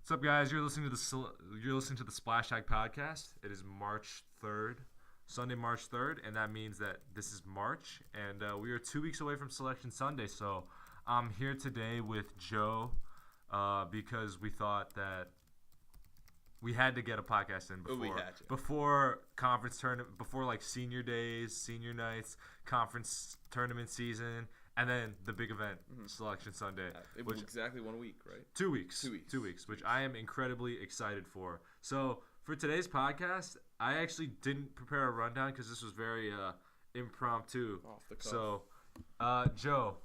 What's up, guys? You're listening to the SplashTag podcast. It is March 3rd, Sunday, March 3rd, and that means that this is March, and we are 2 weeks away from Selection Sunday. So I'm here today with Joe because we thought that we had to get a podcast in before conference tournament, before like senior days, senior nights, conference tournament season. And then the big event, Selection Sunday. It was exactly 1 week, right? 2 weeks. 2 weeks, which I am incredibly excited for. So for today's podcast, I actually didn't prepare a rundown because this was very impromptu. Off the cuff. So, Joe,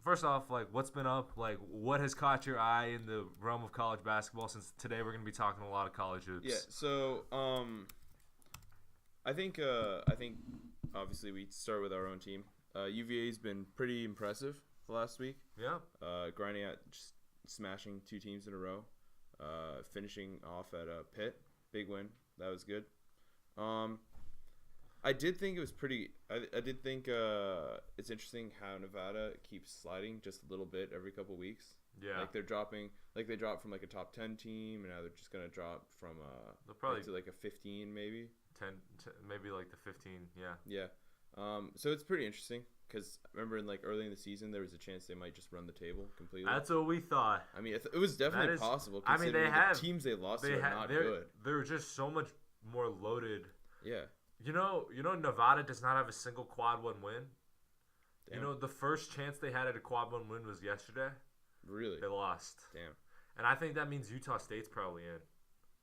first off, like, what's been up? Like, what has caught your eye in the realm of college basketball? Since today we're going to be talking a lot of college hoops. Yeah. So, I think obviously we start with our own team. UVA's been pretty impressive the last week. Yeah. Grinding out, just smashing 2 teams in a row. Finishing off at Pitt. Big win. That was good. I did think it was pretty. I did think it's interesting how Nevada keeps sliding just a little bit every couple weeks. Yeah. Like they're dropping. Like they dropped from like a top 10 team, and now they're just gonna drop from they'll probably to like a 15 maybe. 10, maybe like the 15. Yeah. Yeah. So it's pretty interesting because I remember in like early in the season there was a chance they might just run the table completely. That's what we thought. I mean, it was definitely possible. I mean, the teams they lost are not good. They're just so much more loaded. Yeah. You know, Nevada does not have a single quad 1 win. Damn. You know, the first chance they had at a quad 1 win was yesterday. Really? They lost. Damn. And I think that means Utah State's probably in.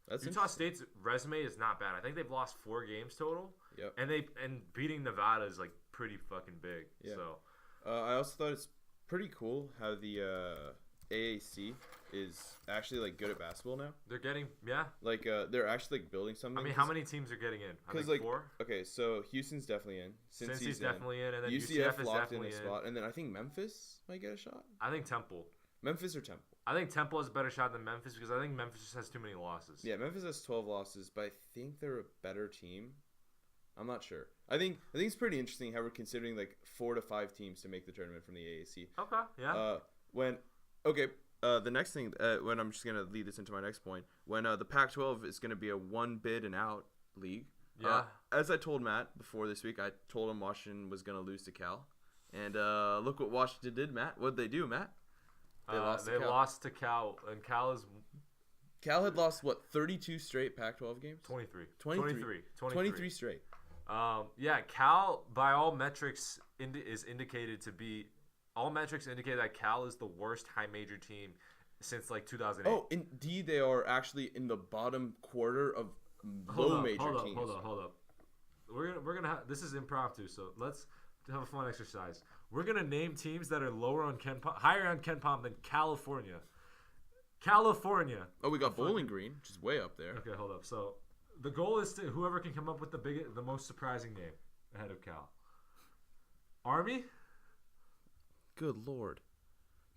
That's Utah State's resume is not bad. I think they've lost 4 games total. Yep. And beating Nevada is like pretty fucking big. Yeah. So I also thought it's pretty cool how the AAC is actually like good at basketball now. they're getting Like they're actually like building something. I mean, how many teams are getting in? Because like 4. Okay, so Houston's definitely in. Cincy's definitely in, and then UCF is locked in definitely a spot, and then I think Memphis might get a shot. I think Temple. Memphis or Temple? I think Temple has a better shot than Memphis because I think Memphis just has too many losses. Yeah, Memphis has 12 losses, but I think they're a better team. I'm not sure. I think it's pretty interesting how we're considering like 4 to 5 teams to make the tournament from the AAC. Okay, yeah. The next thing, when I'm just gonna lead this into my next point, when the Pac-12 is gonna be a 1 bid and out league. Yeah. As I told Matt before this week, I told him Washington was gonna lose to Cal, and look what Washington did, Matt. What'd they do, Matt? They lost to Cal, and Cal had lost, what, 32 straight Pac-12 games? 23 straight. Yeah, Cal, by all metrics, is indicated to be – all metrics indicate that Cal is the worst high major team since, like, 2008. Oh, indeed they are actually in the bottom quarter of low major teams. Hold up. We're gonna have – this is impromptu, so let's have a fun exercise. We're going to name teams that are higher on Ken Pom than California. Oh, we got Bowling Green, which is way up there. Okay, hold up. So the goal is to whoever can come up with the most surprising name ahead of Cal. Army? Good Lord.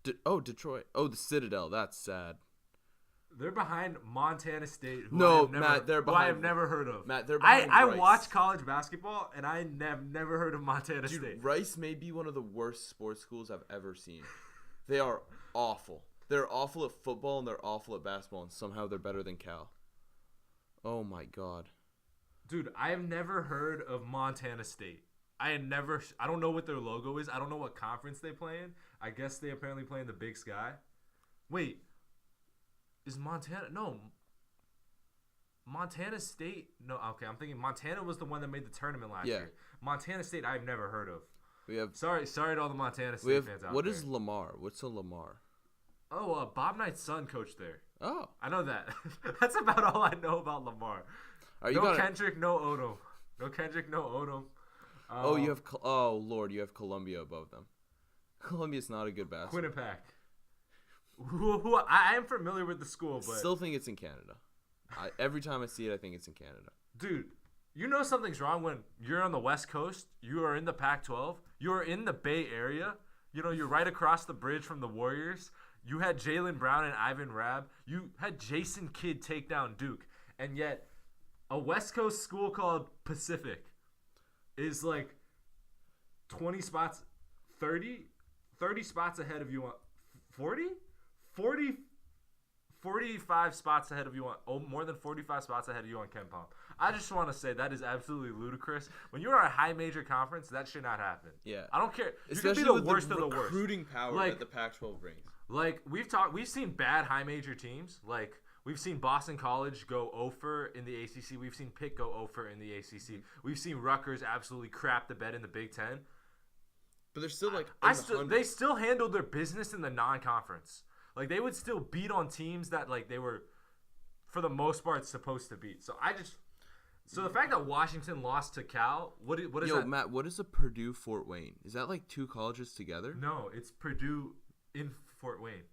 Detroit. Oh, the Citadel. That's sad. They're behind Montana State. Matt, they're behind. I have never heard of. Matt, they're behind I Rice. watch college basketball, and I have never heard of Montana State. Rice may be one of the worst sports schools I've ever seen. They are awful. They're awful at football, and they're awful at basketball, and somehow they're better than Cal. Oh, my God. Dude, I have never heard of Montana State. I don't know what their logo is. I don't know what conference they play in. I guess they apparently play in the Big Sky. Wait. Is Montana? No. Montana State? No, okay. I'm thinking Montana was the one that made the tournament last year. Montana State, I've never heard of. We have. Sorry to all the Montana State fans out what there. What is Lamar? What's a Lamar? Oh, Bob Knight's son coached there. Oh. I know that. That's about all I know about Lamar. Kendrick, no Odom. No Kendrick, no Odom. You have. Oh Lord, you have Columbia above them. Columbia's not a good basketball. Quinnipiac. Who I am familiar with the school, but still think it's in Canada. Every time I see it, I think it's in Canada. Dude, you know something's wrong when you're on the West Coast. You are in the Pac-12. You are in the Bay Area. You know, you're right across the bridge from the Warriors. You had Jaylen Brown and Ivan Rabb. You had Jason Kidd take down Duke, and yet a West Coast school called Pacific is like 20 spots, 30 spots ahead of you on 40 45 spots ahead of you more than 45 spots ahead of you on Ken Palm. I just want to say that is absolutely ludicrous. When you're a high major conference, that should not happen. Yeah. I don't care. Especially you can be with the worst the of the worst. recruiting power that the Pac-12 brings. Like we've seen bad high major teams. Like we've seen Boston College go 0 in the ACC. We've seen Pitt go 0 in the ACC. We've seen Rutgers absolutely crap the bed in the Big Ten. But they're still like they still handled their business in the non-conference. Like they would still beat on teams that like they were, for the most part, supposed to beat. So the fact that Washington lost to Cal, what is that? Yo, Matt, what is a Purdue Fort Wayne? Is that like two colleges together? No, it's Purdue in Fort Wayne.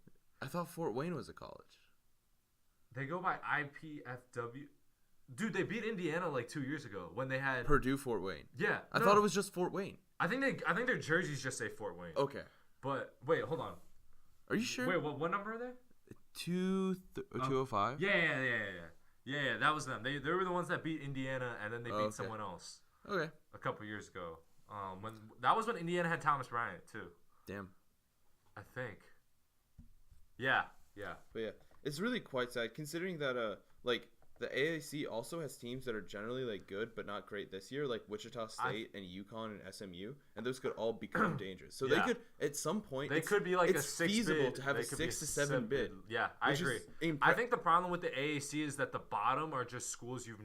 I thought Fort Wayne was a college. They go by IPFW. Dude, they beat Indiana like 2 years ago when they had Purdue Fort Wayne. Yeah, I thought it was just Fort Wayne. I think their jerseys just say Fort Wayne. Okay. But wait, hold on. Are you sure? Wait, what number are they? 205. Yeah. That was them. They were the ones that beat Indiana, and then they beat someone else. Okay. A couple years ago. That was when Indiana had Thomas Bryant too. Damn. I think. Yeah. But yeah, it's really quite sad considering that like the AAC also has teams that are generally like good but not great this year, like Wichita State and UConn and SMU, and those could all become dangerous. So they could at some point. They could be like it's a 6 feasible bid. to have a 6 to 7 bid. Yeah, I agree. I think the problem with the AAC is that the bottom are just schools you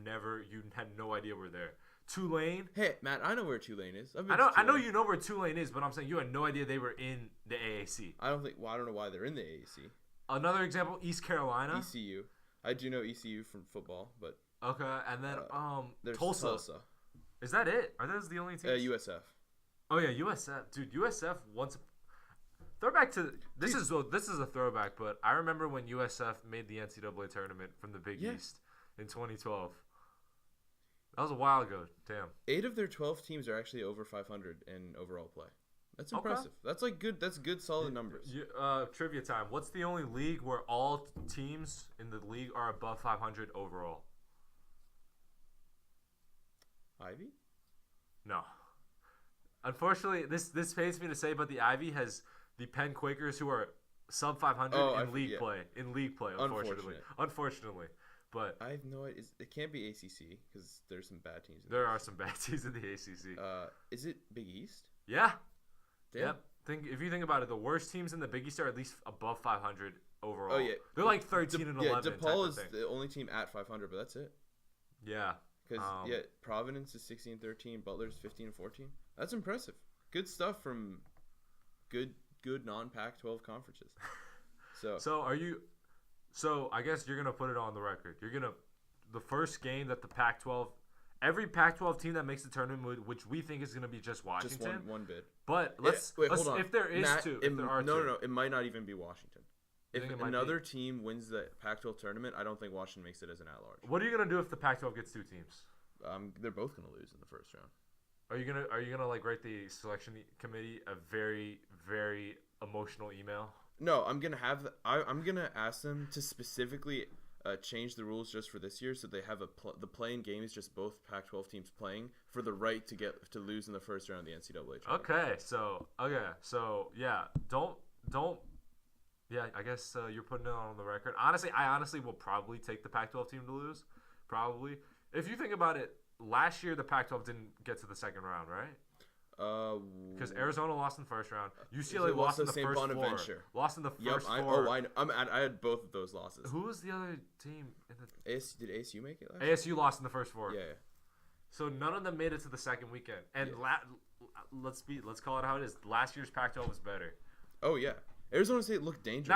had no idea were there. Tulane. Hey, Matt, I know where Tulane is. I know you know where Tulane is, but I'm saying you had no idea they were in the AAC. I don't know why they're in the AAC. Another example, East Carolina. ECU. I do know ECU from football, but okay, and then there's Tulsa. Is that it? Are those the only teams? USF. Oh yeah, USF, dude. USF once. Throwback to this is a throwback, but I remember when USF made the NCAA tournament from the Big East in 2012. That was a while ago. Damn. 8 of their 12 teams are actually over 500 in overall play. That's impressive. Okay. That's like good. That's good, solid numbers. Trivia time. What's the only league where all teams in the league are above 500 overall? Ivy? No. Unfortunately, this pains me to say, but the Ivy has the Penn Quakers who are sub 500 in league play. In league play, unfortunately. But I have no idea. It can't be ACC because there's some bad teams. There are some bad teams in the ACC. Is it Big East? Yeah. Damn. Yep. If you think about it, the worst teams in the Big East are at least above 500 overall. Oh yeah, they're like 13 and 11. Yeah, DePaul is the only team at 500, but that's it. Yeah. Because Providence is 16-13, Butler's 15-14. That's impressive. Good stuff from good non-Pac-12 conferences. So I guess you're gonna put it on the record. The first game that the Pac-12. Every Pac-12 team that makes the tournament, which we think is going to be just Washington. Just one bid. But hold on. If there is two. No, it might not even be Washington. If another team wins the Pac-12 tournament, I don't think Washington makes it as an at-large. What are you going to do if the Pac-12 gets 2 teams? They're both going to lose in the first round. Are you gonna like write the selection committee a very, very emotional email? No, I'm gonna ask them to specifically change the rules just for this year, so they have the playing game is just both Pac-12 teams playing for the right to lose in the first round of the NCAA tournament. Okay, so yeah, don't. Yeah, I guess you're putting it on the record. I honestly will probably take the Pac-12 team to lose. Probably, if you think about it, last year the Pac-12 didn't get to the second round, right? Because Arizona lost in the first round. UCLA lost in the first four. Lost in the first four. I had both of those losses. Who was the other team? Did ASU make it last year? ASU lost in the first four. Yeah. So none of them made it to the second weekend. And let's call it how it is. Last year's Pac-12 was better. Oh yeah, Arizona State looked dangerous.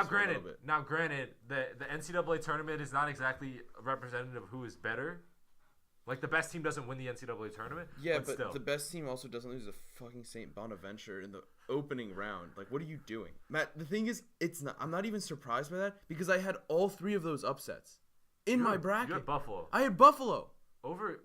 Now granted, the NCAA tournament is not exactly representative of who is better. Like, the best team doesn't win the NCAA tournament. Yeah, but still. The best team also doesn't lose to fucking St. Bonaventure in the opening round. Like, what are you doing? Matt, the thing is, I'm not even surprised by that because I had all 3 of those upsets in my bracket. You had Buffalo. I had Buffalo.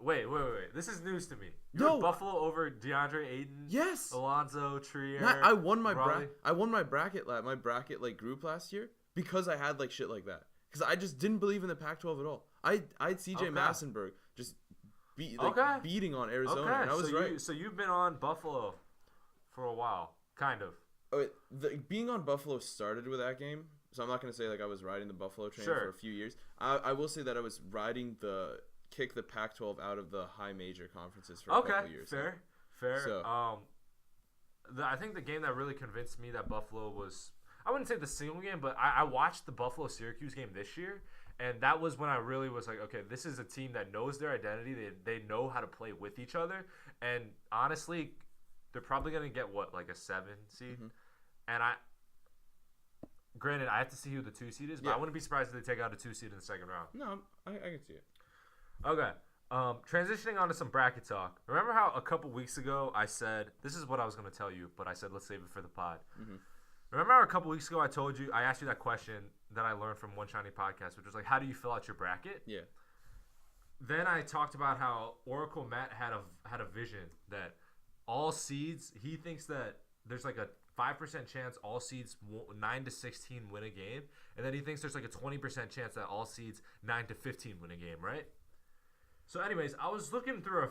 Wait. This is news to me. You had Buffalo over DeAndre Ayton? Yes. Alonzo, Trier. Matt, I won my bracket. My bracket group last year because I had shit like that. Because I just didn't believe in the Pac-12 at all. I had CJ Massenberg just beating on Arizona, and I was right. So you've been on Buffalo for a while, kind of. Being on Buffalo started with that game, so I'm not gonna say like I was riding the Buffalo train Sure. for a few years. I will say that I was riding the kick the Pac-12 out of the high major conferences for a couple years. Fair. So- I think the game that really convinced me that Buffalo was, I wouldn't say the single game, but I watched the Buffalo-Syracuse game this year, and that was when I really was like, okay, this is a team that knows their identity. They know how to play with each other, and honestly, they're probably going to get, like a 7 seed? Mm-hmm. And granted, I have to see who the 2 seed is, but I wouldn't be surprised if they take out a 2 seed in the second round. No, I can see it. Okay. Transitioning on to some bracket talk. Remember how a couple weeks ago I said, this is what I was going to tell you, but I said let's save it for the pod. Mm-hmm. Remember how a couple weeks ago I asked you that question that I learned from One Shiny Podcast, which was like, how do you fill out your bracket? Yeah. Then I talked about how Oracle Matt had a vision that all seeds, he thinks that there's like a 5% chance all seeds 9 to 16 win a game, and then he thinks there's like a 20% chance that all seeds 9 to 15 win a game, right? So anyways, I was looking through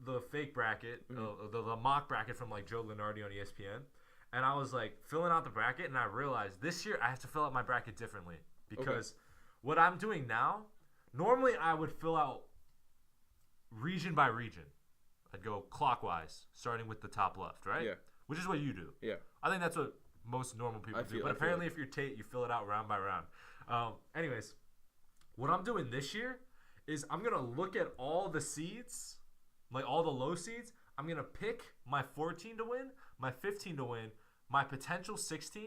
the fake bracket, the mock bracket from like Joe Lenardi on ESPN, and I was like filling out the bracket, and I realized this year I have to fill out my bracket differently because what I'm doing now, normally I would fill out region by region. I'd go clockwise, starting with the top left, right? Yeah. Which is what you do. Yeah. I think that's what most normal people do. But apparently if you're Tate, you fill it out round by round. Anyways, what I'm doing this year is I'm going to look at all the seeds, like all the low seeds. I'm going to pick my 14 to win, my 15 to win, my potential 16,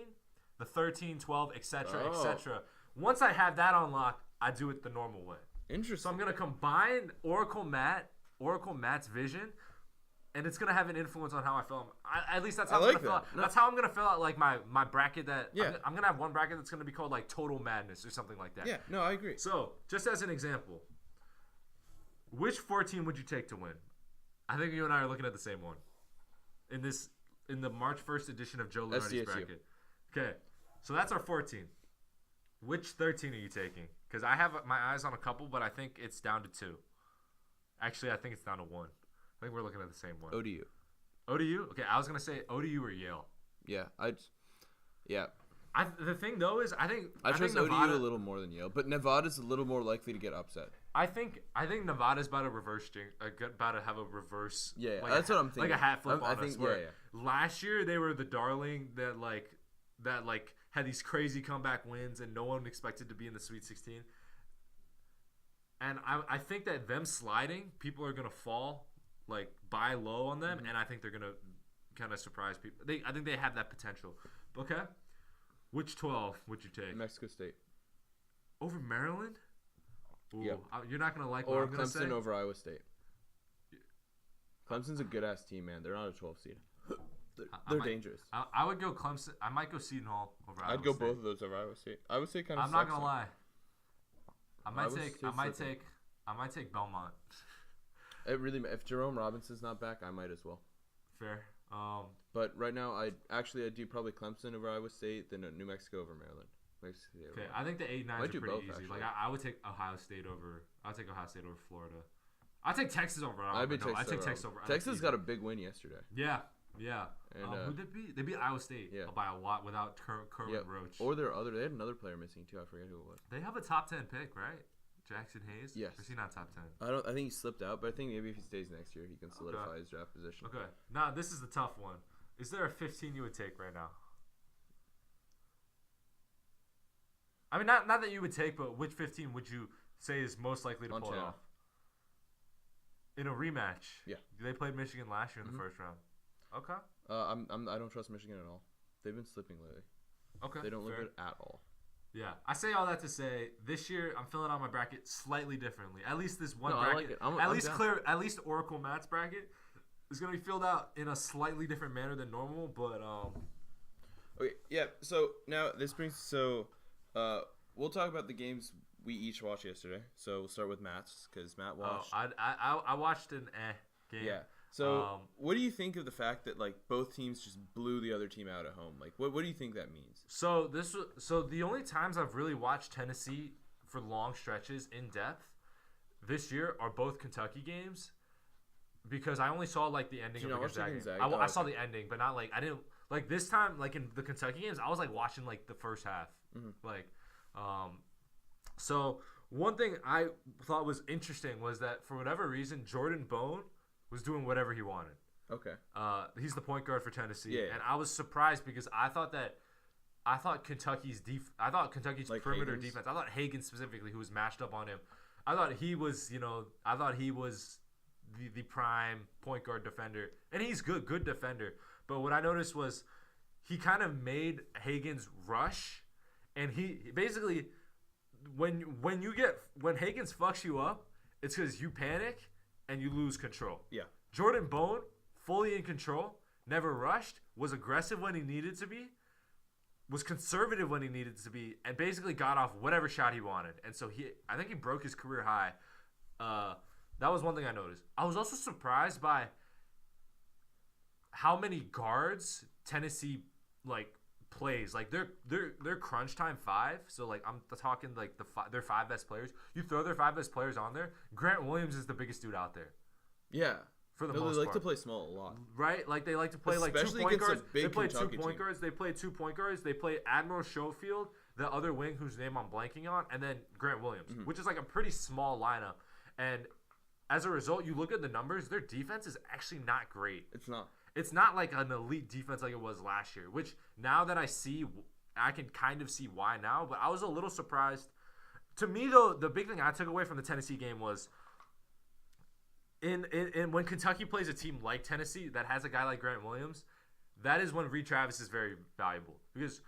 the 13, 12, etc., etc. Once I have that unlocked, I do it the normal way. Interesting. So I'm going to combine Oracle Matt's vision, and it's going to have an influence on how I fill them. At least that's how I'm going to fill out. No. That's how I'm going to fill out like my bracket that I'm going to have one bracket that's going to be called like Total Madness or something like that. Yeah, no, I agree. So, just as an example, which 14 would you take to win? I think you and I are looking at the same one. In the March 1st edition of Joe Lenardi's bracket. Okay. So that's our 14. Which 13 are you taking? Because I have my eyes on a couple, but I think it's down to 2. Actually, I think it's down to 1. I think we're looking at the same one. ODU. ODU? Okay, I was going to say ODU or Yale. Yeah, The thing, though, is I think Nevada, ODU a little more than Yale, but Nevada's a little more likely to get upset. I think Nevada's about to about to have a reverse. Yeah, like that's what I'm thinking. Like a hat flip on us. Last year they were the darling that had these crazy comeback wins and no one expected to be in the Sweet 16. And I think that them sliding, people are gonna fall, like buy low on them, and I think they're gonna kind of surprise people. I think they have that potential. Okay, which 12 would you take? Mexico State over Maryland. Ooh, yep. You're not gonna like what I'm gonna say. Clemson over Iowa State. Clemson's a good ass team, man. They're not a 12 seed. They're dangerous. I would go Clemson. I might go Seton Hall over Iowa State. I'd go both of those over Iowa State. Iowa State kind of. I'm not gonna lie. I might take Belmont. It really. If Jerome Robinson's not back, I might as well. Fair. But right now, I do probably Clemson over Iowa State, then New Mexico over Maryland. Okay, I think the 8-9s are pretty both, easy. Actually. Like I would take Ohio State over. I'll take Ohio State over Florida. I'll take Texas over. I take Texas over. Texas got a big win yesterday. Yeah. And, who did they beat? They beat Iowa State by a lot without Kerwin Roach. Or they had another player missing too. I forget who it was. They have a top 10 pick, right? Jackson Hayes? Yes. Or is he not top 10? I think he slipped out, but I think maybe if he stays next year, he can solidify his draft position. Okay. Now, this is the tough one. Is there a 15 you would take right now? I mean, not that you would take, but which 15 would you say is most likely to pull it off? In a rematch? Yeah. They played Michigan last year in the first round. Okay. I don't trust Michigan at all. They've been slipping lately. Okay. They don't look good at all. Yeah, I say all that to say this year I'm filling out my bracket slightly differently. At least this one bracket, at least Oracle Matt's bracket is going to be filled out in a slightly different manner than normal. But okay, yeah. So now this brings we'll talk about the games we each watched yesterday. So we'll start with Matt's because Matt watched. I watched an game. Yeah. So, what do you think of the fact that like both teams just blew the other team out at home? Like, what do you think that means? So the only times I've really watched Tennessee for long stretches in depth this year are both Kentucky games, because I only saw like the ending of the Gonzaga game. I saw the ending, but not like I didn't like this time. Like in the Kentucky games, I was like watching like the first half Like, so one thing I thought was interesting was that for whatever reason, Jordan Bone was doing whatever he wanted. Okay. He's the point guard for Tennessee, Yeah. and I was surprised because I thought Kentucky's Like perimeter Higgins? defense. I thought Hagen specifically, who was matched up on him. I thought he was the prime point guard defender, and he's good defender. But what I noticed was he kind of made Hagen's rush, and he basically when Hagen's fucks you up, it's because you panic and you lose control. Yeah. Jordan Bone, fully in control, never rushed, was aggressive when he needed to be, was conservative when he needed to be, and basically got off whatever shot he wanted. And so I think he broke his career high. That was one thing I noticed. I was also surprised by how many guards Tennessee plays. Like they're crunch time 5. So like I'm talking like their 5 best players. You throw their 5 best players on there. Grant Williams is the biggest dude out there. Yeah. For the most most they like part. to play small a lot. Right? Like they like to play Especially like 2 point against a guards. big They play 2 Kentucky point team. guards. They play 2 point guards. They play Admiral Schofield, the other wing whose name I'm blanking on, and then Grant Williams, which is like a pretty small lineup. And as a result, you look at the numbers, their defense is actually not great. It's not. It's not like an elite defense like it was last year, which now that I can kind of see why now, but I was a little surprised. To me, though, the big thing I took away from the Tennessee game was in when Kentucky plays a team like Tennessee that has a guy like Grant Williams, that is when Reed Travis is very valuable. Because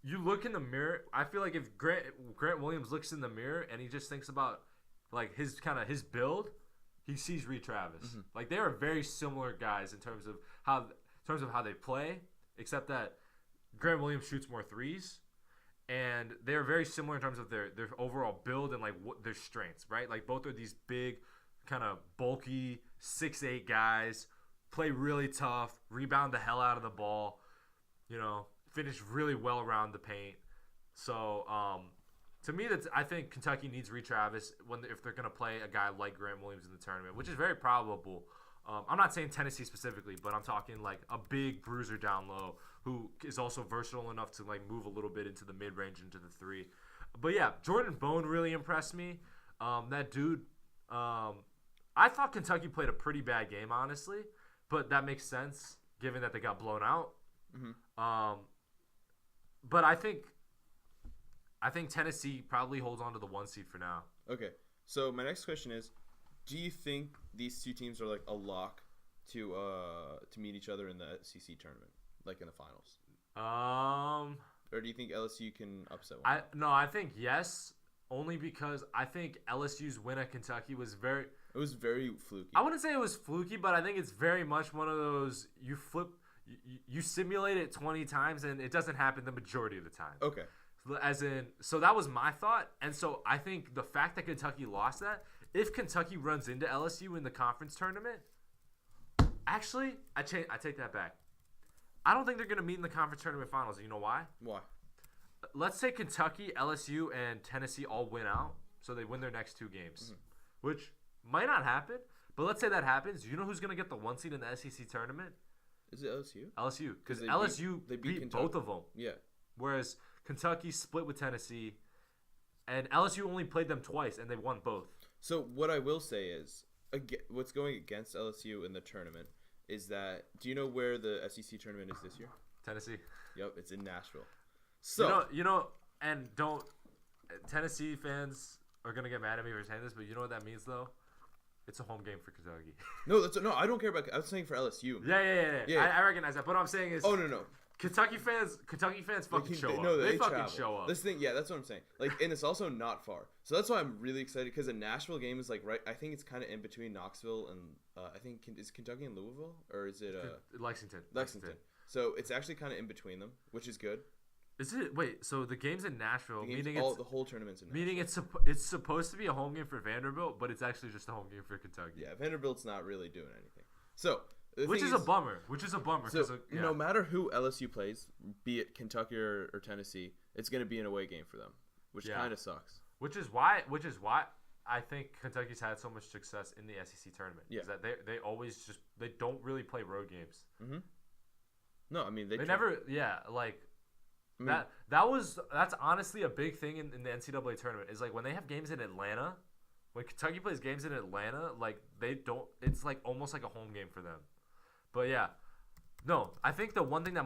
you look in the mirror, I feel like if Grant Williams looks in the mirror and he just thinks about like his build, he sees Reed Travis. Like they are very similar guys in terms of how they play, except that Grant Williams shoots more threes, and they're very similar in terms of their overall build and like what their strengths, right? Like both are these big, kind of bulky 6'8" guys, play really tough, rebound the hell out of the ball, finish really well around the paint. So to me, I think Kentucky needs Reed Travis if they're going to play a guy like Grant Williams in the tournament, which is very probable. I'm not saying Tennessee specifically, but I'm talking like a big bruiser down low who is also versatile enough to like move a little bit into the mid-range, into the 3. But yeah, Jordan Bone really impressed me. That dude, I thought Kentucky played a pretty bad game, honestly, but that makes sense given that they got blown out. But I think Tennessee probably holds on to the 1 seed for now. Okay. So my next question is, do you think these two teams are like a lock to meet each other in the SEC tournament, like in the finals? Or do you think LSU can upset one? I think yes, only because I think LSU's win at Kentucky was very fluky. I wouldn't say it was fluky, but I think it's very much one of those you simulate it 20 times and it doesn't happen the majority of the time. Okay. So that was my thought, and so I think the fact that Kentucky lost that, if Kentucky runs into LSU in the conference tournament, actually, I take that back. I don't think they're going to meet in the conference tournament finals. You know why? Why? Let's say Kentucky, LSU, and Tennessee all win out, so they win their next 2 games, which might not happen, but let's say that happens. You know who's going to get the 1 seed in the SEC tournament? Is it LSU? LSU, because LSU beat both of them. Yeah. Whereas Kentucky split with Tennessee, and LSU only played them twice, and they won both. So what I will say is, what's going against LSU in the tournament is that, do you know where the SEC tournament is this year? Tennessee. Yep, it's in Nashville. So Tennessee fans are gonna get mad at me for saying this, but you know what that means though? It's a home game for Kentucky. No, I don't care about. I was saying for LSU. Yeah. I recognize that. But what I'm saying is. Oh no. Kentucky fans fucking show up. No, they fucking travel. show up. This thing, yeah, that's what I'm saying. Like, and it's also not far, so that's why I'm really excited because the Nashville game is like right. I think it's kind of in between Knoxville and I think is Kentucky and Louisville, or is it Lexington? So it's actually kind of in between them, which is good. Is it? Wait, so the game's in Nashville, the whole tournament's in Nashville. Meaning it's supposed to be a home game for Vanderbilt, but it's actually just a home game for Kentucky. Yeah, Vanderbilt's not really doing anything. So. Which is a bummer. So no matter who LSU plays, be it Kentucky or Tennessee, it's going to be an away game for them, which kind of sucks. Which is why I think Kentucky's had so much success in the SEC tournament. Yeah. Is that they always they don't really play road games. Mm-hmm. No, I mean they never. Yeah, like I mean, That's honestly a big thing in the NCAA tournament. Is like when they have games in Atlanta, when Kentucky plays games in Atlanta, like they don't. It's like almost like a home game for them. But yeah, no, I think the one thing that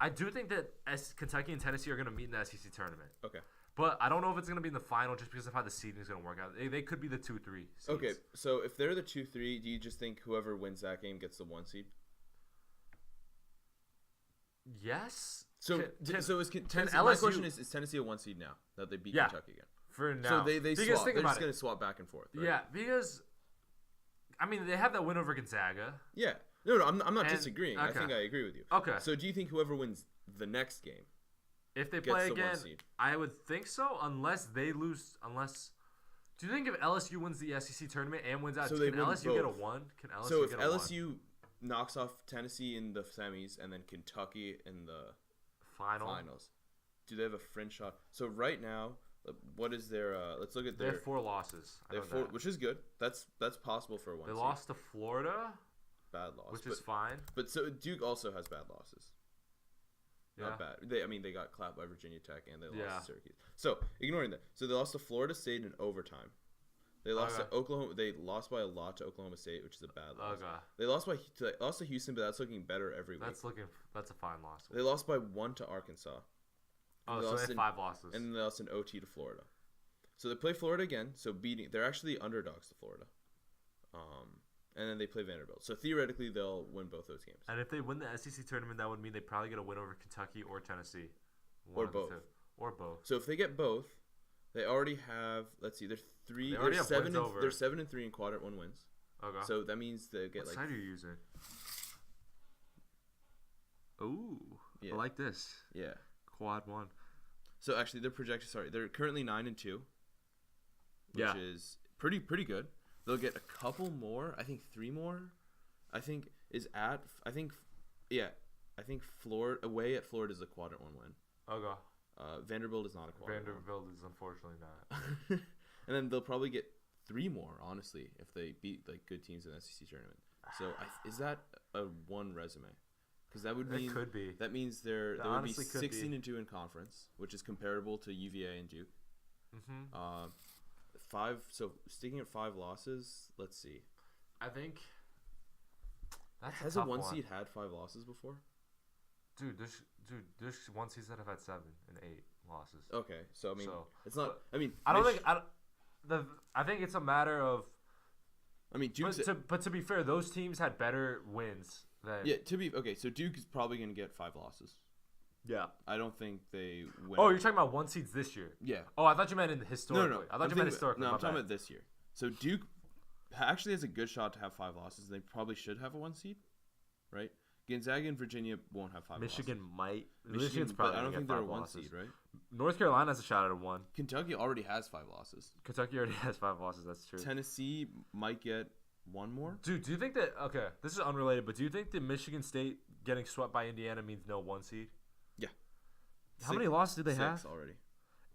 I do think that Kentucky and Tennessee are going to meet in the SEC tournament. okay. But I don't know if it's going to be in the final just because of how the seeding is going to work out. They could be the 2-3 seeds. Okay, so if they're the 2-3, do you just think whoever wins that game gets the 1 seed? Yes. So LSU, my question is Tennessee a 1 seed now that they beat Kentucky again? For now. So they because swap. Think They're about just going to swap back and forth, right? Yeah, because I mean they have that win over Gonzaga. Yeah. No, I'm not disagreeing. Okay. I think I agree with you. Okay. So do you think whoever wins the next game if they gets play the again, 1 seed? I would think so, unless they lose. Do you think if LSU wins the SEC tournament and wins out, So can they win LSU get a both. 1? Can LSU So if get a 1? LSU knocks off Tennessee in the semis and then Kentucky in the finals, do they have a fringe shot? So right now, what is their? Let's look at They their. have 4 losses. They have 4, which is good. That's possible for a 1 They seed. lost to Florida, Bad loss, which is fine. But so Duke also has bad losses. Yeah. Not bad. They got clapped by Virginia Tech and they lost to Syracuse. So ignoring that, so they lost to Florida State in overtime. They lost to Oklahoma. They lost by a lot to Oklahoma State, which is a bad loss. Okay. They lost to Houston, but that's looking better every week. That's a fine loss. They lost by 1 to Arkansas. Oh, so they have 5 losses. And then they lost in OT to Florida. So they play Florida again. So they're actually underdogs to Florida. And then they play Vanderbilt. So theoretically, they'll win both those games. And if they win the SEC tournament, that would mean they probably get a win over Kentucky or Tennessee. Or both. Or both. So if they get both, they already have. Let's see. They're 3. They already they're have 7. wins over. They're 7-3 in quadrant 1 wins. Okay. So that means they get what like. side are you using? Ooh. Yeah. I like this. Yeah. Quad 1. So actually, they're projected. Sorry, they're currently 9-2. Which is pretty good. They'll get a couple more. I think 3 more. I think Florida away at Florida is a quadrant 1 win. Okay. Vanderbilt is not a quadrant. Vanderbilt is unfortunately not. And then they'll probably get 3 more, honestly, if they beat like good teams in the SEC tournament. So is that a 1 resume? Because that would mean could be. That means they would be honestly could be. 16-2 in conference, which is comparable to UVA and Duke. Mm-hmm. 5. So sticking at 5 losses. Let's see. I think has a 1 seed had 5 losses before? There's 1 seeds that have had 7 and 8 losses. Okay, so I mean, it's not. I mean, I think it's a matter of. I mean, Duke's. But to be fair, those teams had better wins than. Yeah. So Duke is probably going to get 5 losses. Yeah. I don't think they win. Oh, you're talking about 1 seeds this year? Yeah. Oh, I thought you meant historically. No. I thought you meant historically. No, I'm talking about this year. So Duke actually has a good shot to have 5 losses. They probably should have a 1 seed, right? Gonzaga and Virginia won't have 5 Michigan losses. might. Michigan's probably. But I don't think they're a 1 losses. seed, right? North Carolina has a shot at a 1. Kentucky already has 5 losses. Kentucky already has 5 losses. That's true. Tennessee might get 1 more. Dude, do you think that? Okay, this is unrelated, but do you think that Michigan State getting swept by Indiana means no 1 seed? Yeah. How many losses do they 6 have already?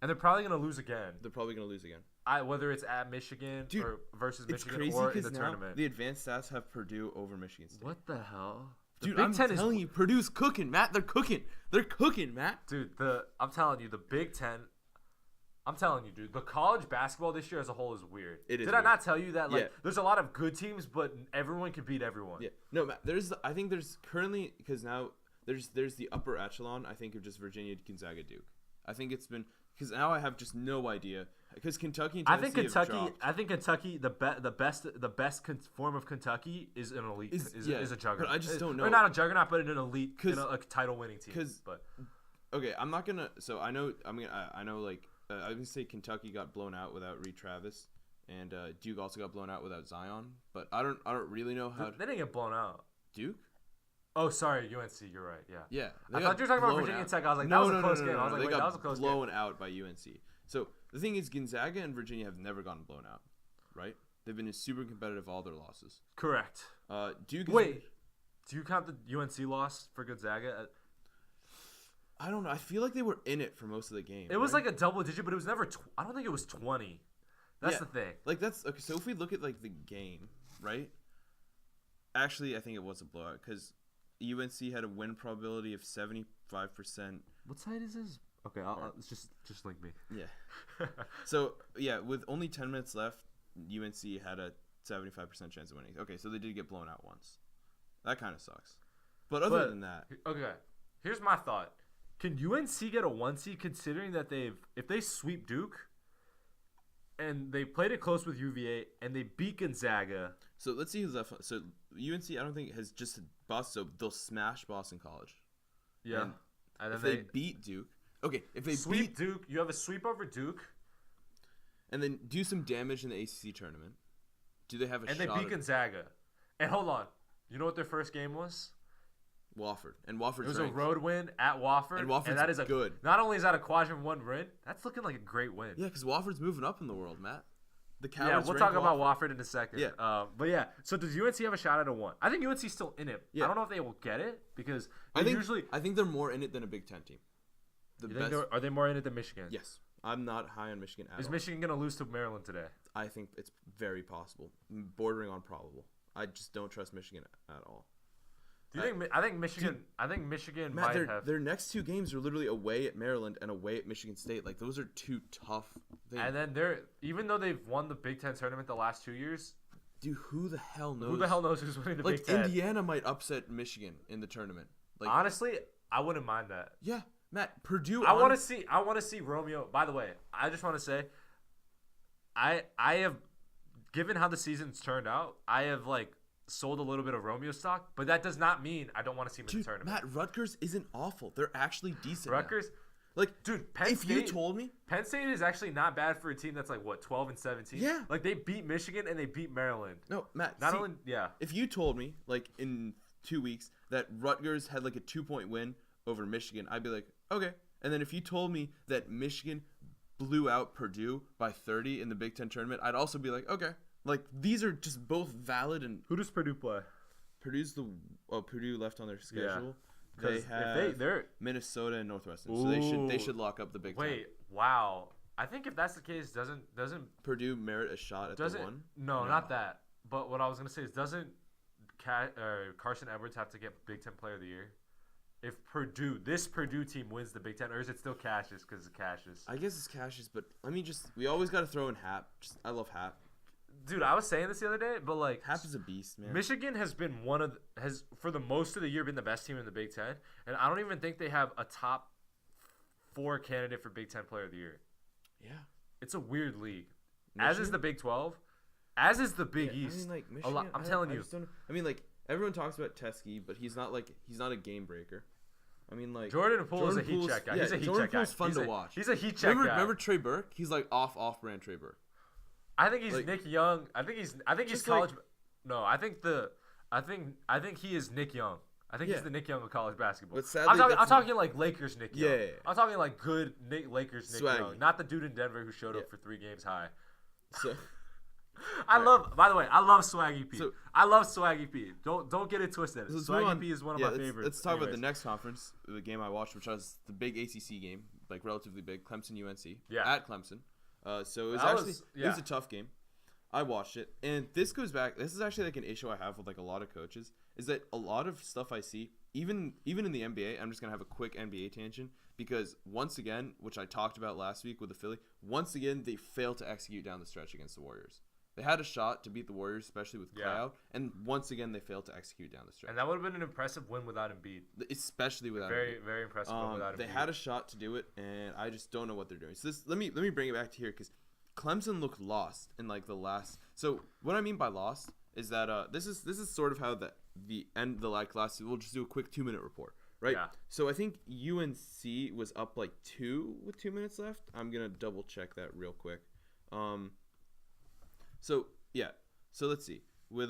And they're probably gonna lose again. They're probably gonna lose again. Whether it's at Michigan or versus Michigan crazy or in the now tournament. The advanced stats have Purdue over Michigan State. What the hell? Dude, I'm telling you, Purdue's cooking, Matt. They're cooking. They're cooking, Matt. Dude, I'm telling you, the Big Ten. I'm telling you, dude, the college basketball this year as a whole is weird. It is. Did weird. I not tell you that? Like, there's a lot of good teams, but everyone can beat everyone. Yeah. No, Matt, I think there's currently, because now there's the upper echelon. I think of just Virginia, Gonzaga, Duke. I think it's been because now I have just no idea because Kentucky and Tennessee have dropped. I think Kentucky, the best form of Kentucky is an elite is a juggernaut. But I just don't know. Or not a juggernaut, but an elite, a title winning team. Okay, I'm not gonna. So I know I know like I would say Kentucky got blown out without Reed Travis, and Duke also got blown out without Zion. But I don't really know how. They didn't get blown out. Duke. Oh, sorry, UNC. You're right. Yeah. Yeah. I thought you were talking about Virginia Tech. I was like, that was a close game. I was like, wait, that was a close game. They got blown out by UNC. So the thing is, Gonzaga and Virginia have never gotten blown out, right? They've been super competitive all their losses. Correct. Duke. Wait, do you count the UNC loss for Gonzaga? I don't know. I feel like they were in it for most of the game. It was like a double digit, but it was never. I don't think it was 20. That's the thing. Like that's okay. So if we look at like the game, right? Actually, I think it was a blowout because UNC had a win probability of 75%. What side is this? Okay, it's just link me. Yeah. So yeah, with only 10 minutes left, UNC had a 75% chance of winning. Okay, so they did get blown out once. That kind of sucks. But other than that, okay. Here's my thought: can UNC get a 1 seed considering that if they sweep Duke, and they played it close with UVA and they beat Gonzaga? So let's see who's left. So UNC, I don't think has just Boston. So they'll smash Boston College. Yeah. And then if they beat Duke, okay. If they beat Duke, you have a sweep over Duke, and then do some damage in the ACC tournament. Do they have a shot? And they beat Gonzaga. And hold on, you know what their first game was? Wofford. And Wofford's It was ranked. a road win at Wofford. And Wofford's that is good. Not only is that a quadrant 1 win, that's looking like a great win. Yeah, because Wofford's moving up in the world, Matt. The Cowards. Yeah, we'll talk about Wofford in a second. Yeah. But yeah, so does UNC have a shot at a 1? I think UNC's still in it. Yeah. I don't know if they will get it because I think they're more in it than a Big Ten team. Are they more in it than Michigan? Yes. I'm not high on Michigan at all. Is Michigan going to lose to Maryland today? I think it's very possible. Bordering on probable. I just don't trust Michigan at all. Do you think? I think Michigan. I think Michigan Matt, might have. Their next 2 games are literally away at Maryland and away at Michigan State. Like those are 2 tough things. And then even though they've won the Big Ten tournament the last 2 years. Dude, who the hell knows? Who the hell knows who's winning the Big Ten? Like Indiana might upset Michigan in the tournament. Like honestly, I wouldn't mind that. Yeah, Matt, Purdue. I want to see Romeo. By the way, I just want to say, I have, given how the season's turned out, I have sold a little bit of Romeo stock, but that does not mean I don't want to see him in the tournament. Matt, Rutgers isn't awful. They're actually decent. Rutgers, dude, Penn State. If you told me, Penn State is actually not bad for a team that's 12-17. Yeah, they beat Michigan and they beat Maryland. No, Matt. If you told me in 2 weeks that Rutgers had a 2-point win over Michigan, I'd be like, okay. And then if you told me that Michigan blew out Purdue by 30 in the Big Ten tournament, I'd also be like, okay. These are just both valid. And who does Purdue play? Purdue left on their schedule. Yeah. They have Minnesota and Northwestern, so they should lock up the Big Ten. Wait, wow. I think if that's the case, doesn't Purdue merit a shot at the 1? No, not that. But what I was gonna say is, doesn't Carson Edwards have to get Big Ten Player of the Year? If this Purdue team wins the Big Ten, or is it still Cassius because it's Cassius? I guess it's Cassius, but we always got to throw in Hap. I love Hap. Dude, I was saying this the other day, but Hap is a beast, man. Michigan has been for the most of the year been the best team in the Big Ten, and I don't even think they have a top 4 candidate for Big Ten Player of the Year. Yeah, it's a weird league. Michigan? As is the Big 12, as is the Big East. Michigan, I'm telling you. Everyone talks about Teskey, but he's not a game breaker. Jordan Poole is a heat check guy. Yeah, he's a heat Jordan check guy. Poole's fun to watch. He's a heat check guy. Remember Trey Burke? He's off-brand Trey Burke. I think he's Nick Young. I think he's college. No, I think he is Nick Young. I think he's the Nick Young of college basketball. But sadly, I'm talking Lakers Nick Young. Yeah. I'm talking good Lakers Nick Swaggy. Young, not the dude in Denver who showed up for 3 games high. So, by the way, I love Swaggy P. I love Swaggy P. Don't get it twisted. Swaggy P is one of my favorites. Let's talk about the next conference, the game I watched, which was the big ACC game, relatively big, Clemson UNC. Yeah. At Clemson. So it was a tough game. I watched it, and this goes back. This is actually an issue I have with a lot of coaches, is that a lot of stuff I see, even in the NBA. I'm just gonna have a quick NBA tangent because once again, which I talked about last week with the Philly, once again they failed to execute down the stretch against the Warriors. They had a shot to beat the Warriors, especially with Clay out, and once again they failed to execute down the stretch. And that would have been an impressive win without Embiid. Especially without Embiid. Embiid. Very impressive win without Embiid. They had a shot to do it, and I just don't know what they're doing. So let me bring it back to here because Clemson looked lost in the last. So what I mean by lost is that this is sort of how the end of the last. We'll just do a quick 2-minute report, right? Yeah. So I think UNC was up 2 with 2 minutes left. I'm gonna double check that real quick. So yeah. So let's see. With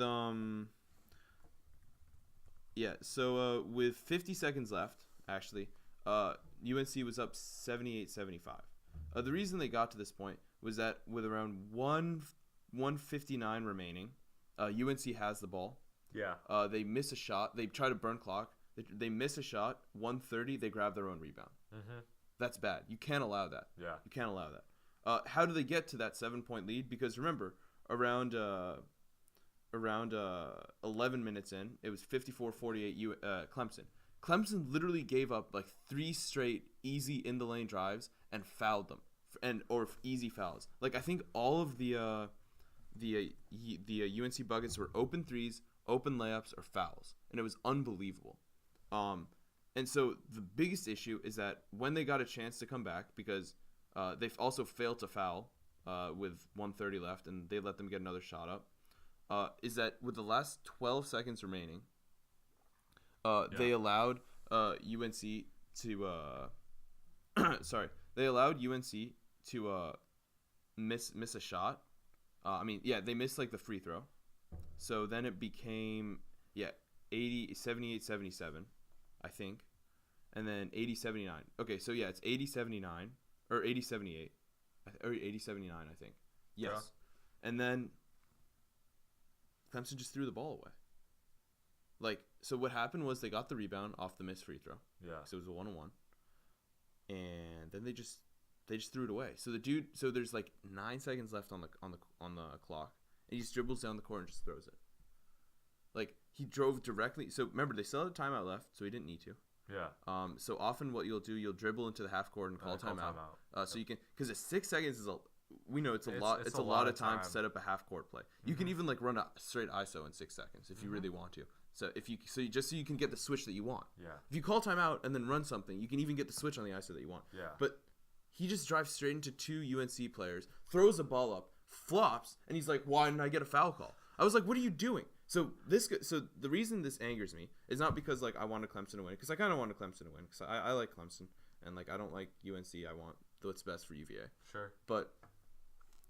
with 50 seconds left, actually, UNC was up 78-75. The reason they got to this point was that with around 1:59 remaining, UNC has the ball. Yeah. They miss a shot. They try to burn clock. They miss a shot. 1:30, they grab their own rebound. Mm-hmm. That's bad. You can't allow that. Yeah. You can't allow that. How do they get to that 7-point lead? Because remember, around 11 minutes in, it was 54-48 Clemson. Clemson literally gave up like 3 straight easy in the lane drives and fouled them, or easy fouls. Like I think all of the UNC buckets were open threes, open layups, or fouls, and it was unbelievable. And so the biggest issue is that when they got a chance to come back, because they've also failed to foul with 1:30 left, and they let them get another shot up, is that with the last 12 seconds remaining, they allowed UNC to they allowed UNC to miss a shot. They missed like the free throw. So then it became 78-77, I think. And then 80-79. Okay, so yeah, it's 80-79 or 80-78 or 80-79, I think. Yes. Yeah. And then Clemson just threw the ball away. Like, so what happened was they got the rebound off the missed free throw. Yeah. So it was a 1-on-1. And then they just threw it away. So there's like 9 seconds left on the clock, and he just dribbles down the court and just throws it. Like, he drove directly. So remember, they still had a timeout left, so he didn't need to. Yeah. So often what you'll do, you'll dribble into the half court and call timeout. So you can, because 6 seconds is it's a lot of time to set up a half court play. You can even like run a straight ISO in 6 seconds if you really want to. So so you can get the switch that you want. Yeah. If you call timeout and then run something, you can even get the switch on the ISO that you want. Yeah. But he just drives straight into 2 UNC players, throws a ball up, flops, and he's like, "Why didn't I get a foul call?" I was like, "What are you doing?" So the reason this angers me is not because like I wanted Clemson to win, because I kind of wanted Clemson to win, because I like Clemson, and like I don't like UNC. I want what's best for UVA. Sure. But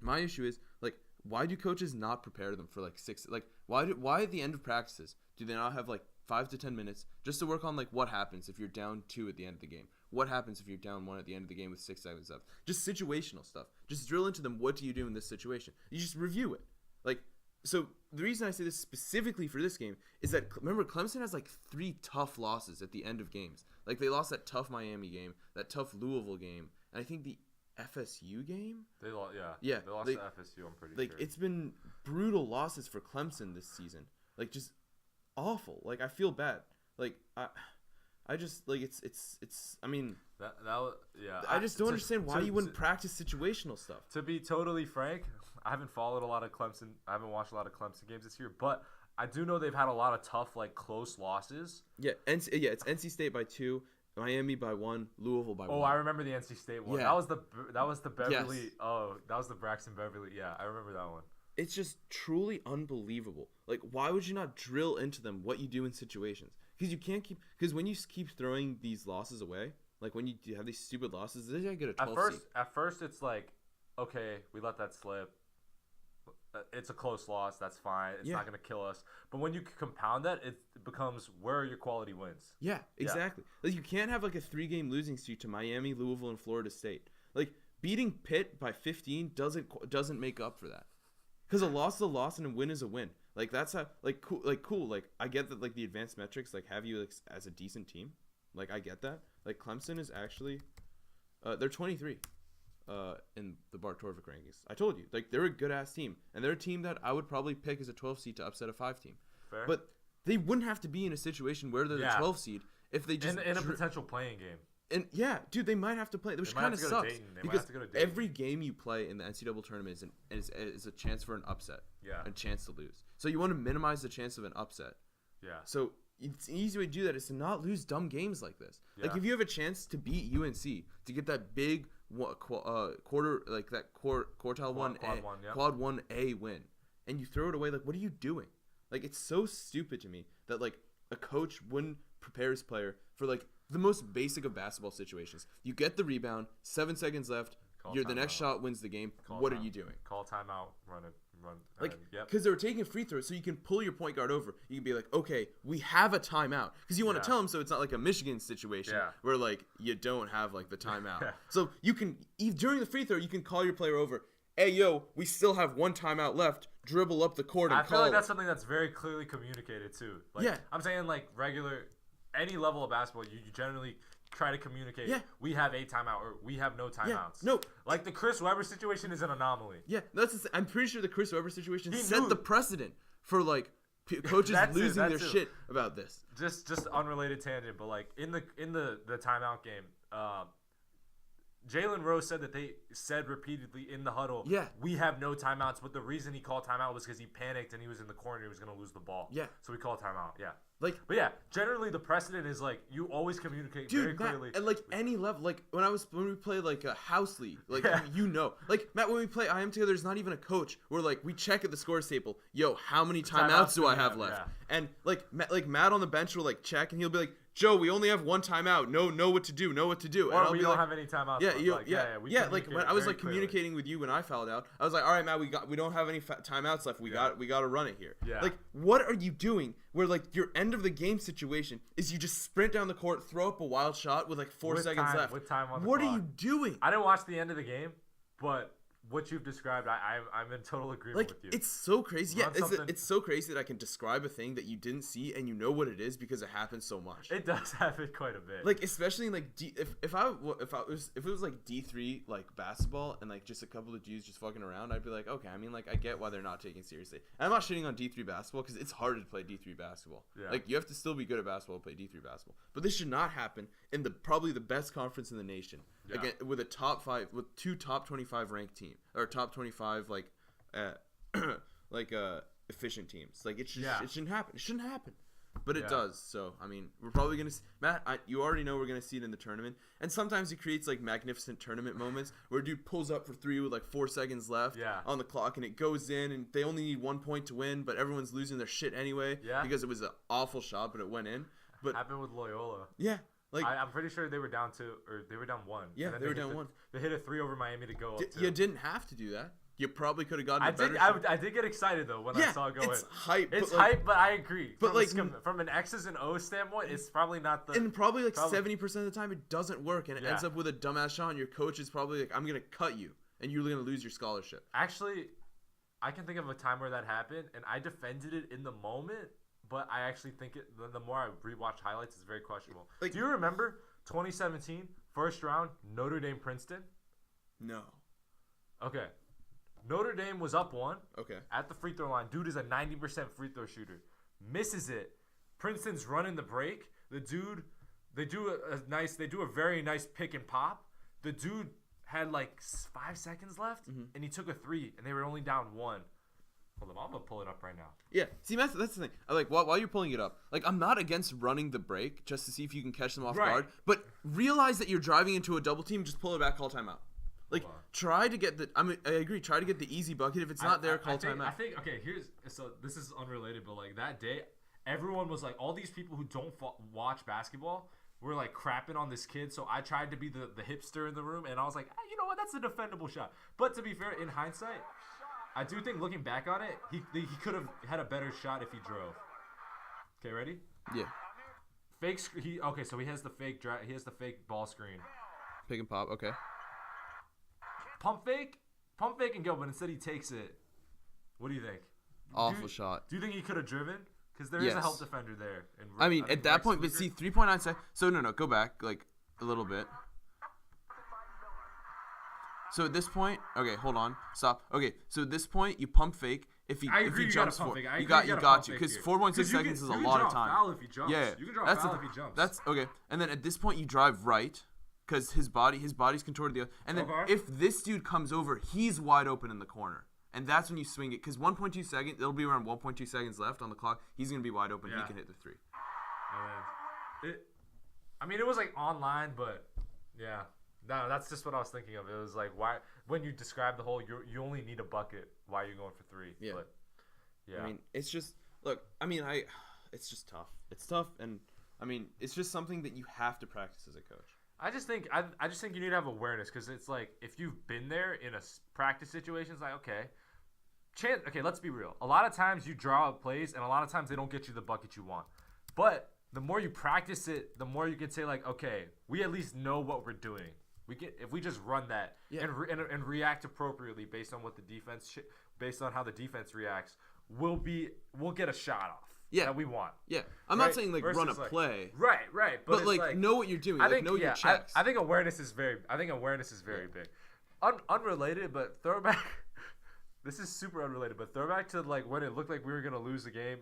my issue is like, why do coaches not prepare them for like 6? Like why at the end of practices do they not have like 5 to 10 minutes just to work on like what happens if you're down 2 at the end of the game? What happens if you're down 1 at the end of the game with 6 seconds left? Just situational stuff. Just drill into them. What do you do in this situation? You just review it. Like, so the reason I say this specifically for this game is that, remember, Clemson has like 3 tough losses at the end of games. Like, they lost that tough Miami game, that tough Louisville game, and I think the FSU game? They lost, yeah. They lost to FSU, I'm pretty sure. Like, it's been brutal losses for Clemson this season. Like, just awful. Like, I feel bad. Like, I just, like, it's I mean, I just don't understand why you wouldn't practice situational stuff. To be totally frank, I haven't followed a lot of Clemson. I haven't watched a lot of Clemson games this year, but I do know they've had a lot of tough, like, close losses. Yeah, it's NC State by 2, Miami by 1, Louisville by 1. Oh, I remember the NC State one. Yeah. That was the Beverly. Yes. Oh, that was the Braxton Beverly. Yeah, I remember that one. It's just truly unbelievable. Like, why would you not drill into them what you do in situations? Because you can't keep. Because when you keep throwing these losses away, like when you have these stupid losses, they gotta get a 12 seed. At first, it's like, okay, we let that slip. It's a close loss. That's fine. It's not going to kill us. But when you compound that, it becomes where are your quality wins. Yeah, exactly. Yeah. Like, you can't have like a 3-game losing streak to Miami, Louisville, and Florida State. Like, beating Pitt by 15 doesn't make up for that. Because a loss is a loss and a win is a win. Like, that's how cool. Like, I get that, like, the advanced metrics like have you like as a decent team. Like, I get that. Like, Clemson is actually they're 23. In the Bart Torvik rankings. I told you, like, they're a good-ass team. And they're a team that I would probably pick as a 12 seed to upset a 5 team. Fair. But they wouldn't have to be in a situation where they're the 12 seed if they just... In a potential playing game. And, yeah, dude, they might have to play. Which kind of sucks. Because every game you play in the NCAA tournament is a chance for an upset. Yeah. A chance to lose. So you want to minimize the chance of an upset. Yeah. So it's an easy way to do that is to not lose dumb games like this. Yeah. Like, if you have a chance to beat UNC, to get that big... quarter, like that quartile quad 1A win, and you throw it away, like, what are you doing? Like, it's so stupid to me that like a coach wouldn't prepare his player for like the most basic of basketball situations. You get the rebound, 7 seconds left, the next shot wins the game. What are you doing? Call timeout, run. Like, because they were taking free throws, so you can pull your point guard over. You can be like, okay, we have a timeout, because you want to tell them so it's not like a Michigan situation where like you don't have like the timeout. So you can during the free throw, you can call your player over. Hey, yo, we still have 1 timeout left. Dribble up the court and I feel like that's something that's very clearly communicated too. Like, I'm saying like any level of basketball, you generally try to communicate. Yeah. We have a timeout or we have no timeouts. Yeah. No. Like the Chris Webber situation is an anomaly. Yeah, I'm pretty sure the Chris Webber situation set the precedent for like Coaches losing their shit about this. Just unrelated tangent, but like in the timeout game, Jalen Rose said that they said repeatedly in the huddle, we have no timeouts, but the reason he called timeout was because he panicked and he was in the corner, he was going to lose the ball. Yeah. So he called timeout, But yeah, generally the precedent is like you always communicate very clearly. At like any level, like when we play like a house league, like like Matt, when we play I Am Together, there's not even a coach. We're like we check at the scores table, yo, how many timeouts do I have left? Yeah. And like Matt on the bench will like check and he'll be like, Joe, we only have one timeout. Know what to do. Or and we don't have any timeouts. Like when I was like communicating with you when I fouled out, I was like, all right, Matt, we don't have any timeouts left. We got to run it here. Yeah. Like, what are you doing? Where like your end of the game situation is you just sprint down the court, throw up a wild shot with like 4 seconds left. With time on the clock. What are you doing? I didn't watch the end of the game, but what you've described, I'm in total agreement with you. It's so crazy. It's so crazy that I can describe a thing that you didn't see and you know what it is because it happens so much. It does happen quite a bit. Like especially in like if it was like D3 like basketball and like just a couple of dudes just fucking around, I'd be like, okay, I mean like I get why they're not taking it seriously. And I'm not shitting on D3 basketball because it's harder to play D3 basketball. Yeah. Like you have to still be good at basketball to play D3 basketball. But this should not happen in probably the best conference in the nation. Yeah. Again, with two top 25 ranked teams or top 25 efficient teams. Like it shouldn't happen. It shouldn't happen, but it does. So I mean, we're probably gonna Matt. You already know we're gonna see it in the tournament, and sometimes it creates like magnificent tournament moments where a dude pulls up for 3 with like 4 seconds left on the clock, and it goes in, and they only need 1 point to win, but everyone's losing their shit anyway because it was an awful shot, but it went in. But happened with Loyola. Yeah. Like, I'm pretty sure they were down 2 or they were down 1. Yeah, they were down 1. They hit a 3 over Miami to go up 2. You didn't have to do that. You probably could have gotten I did get excited though when I saw it go it's in. Hype. It's hype, but I agree. But from an X's and O's standpoint, it's probably not the. And probably 70% of the time it doesn't work, and it ends up with a dumbass shot. And your coach is probably like, "I'm gonna cut you, and you're gonna lose your scholarship." Actually, I can think of a time where that happened, and I defended it in the moment. But I actually think the more I rewatch highlights, it's very questionable. Like, do you remember 2017 first round Notre Dame Princeton? No. Okay. Notre Dame was up 1. Okay. At the free throw line. Dude is a 90% free throw shooter. Misses it. Princeton's running the break. The dude, they do a very nice pick and pop. The dude had like 5 seconds left, and he took a 3, and they were only down 1. Hold on, I'm gonna pull it up right now. Yeah, see, that's the thing. Like while you're pulling it up, like I'm not against running the break just to see if you can catch them off guard, but realize that you're driving into a double team. Just pull it back, call timeout. Like try to get I agree. Try to get the easy bucket. If it's not there, call timeout. I think this is unrelated, but like that day, everyone was like, all these people who don't watch basketball were like crapping on this kid. So I tried to be the hipster in the room, and I was like, you know what, that's a defendable shot. But to be fair, in hindsight, I do think looking back on it, he could have had a better shot if he drove. Okay, ready? Yeah. So he has the fake ball screen. Pick and pop. Okay. Pump fake and go, but instead he takes it. What do you think? Awful shot. Do you think he could have driven? Because there is a help defender there. I mean, at that point, but see, 3.9 seconds. So no, go back like a little bit. So at this point, okay, hold on, stop. Okay, so at this point, you pump fake. If he jumps for, you got to, because 4.6 seconds is a lot of time. Foul if he jumps. Yeah, you can drop foul if he jumps. That's okay. And then at this point, you drive right, because his body's contorted the other. And then if this dude comes over, he's wide open in the corner, and that's when you swing it. Because 1.2 seconds, it'll be around 1.2 seconds left on the clock. He's gonna be wide open. Yeah. He can hit the 3. It was like online, but yeah. No, that's just what I was thinking of. It was like, why when you describe the whole, you only need a bucket. Why are you going for 3? Yeah. But, yeah. I mean, it's just it's just tough. It's tough, and I mean, it's just something that you have to practice as a coach. I just think you need to have awareness, because it's like if you've been there in a practice situation, it's like okay, let's be real. A lot of times you draw up plays, and a lot of times they don't get you the bucket you want. But the more you practice it, the more you can say like, okay, we at least know what we're doing. If we just run that and react appropriately based on what the defense based on how the defense reacts, we'll get a shot off. Yeah, that we want. Yeah, I'm not saying like run a play. Right. But like know what you're doing. Know your checks. I think awareness is very big. Unrelated, but throwback. This is super unrelated, but throwback to like when it looked like we were gonna lose the game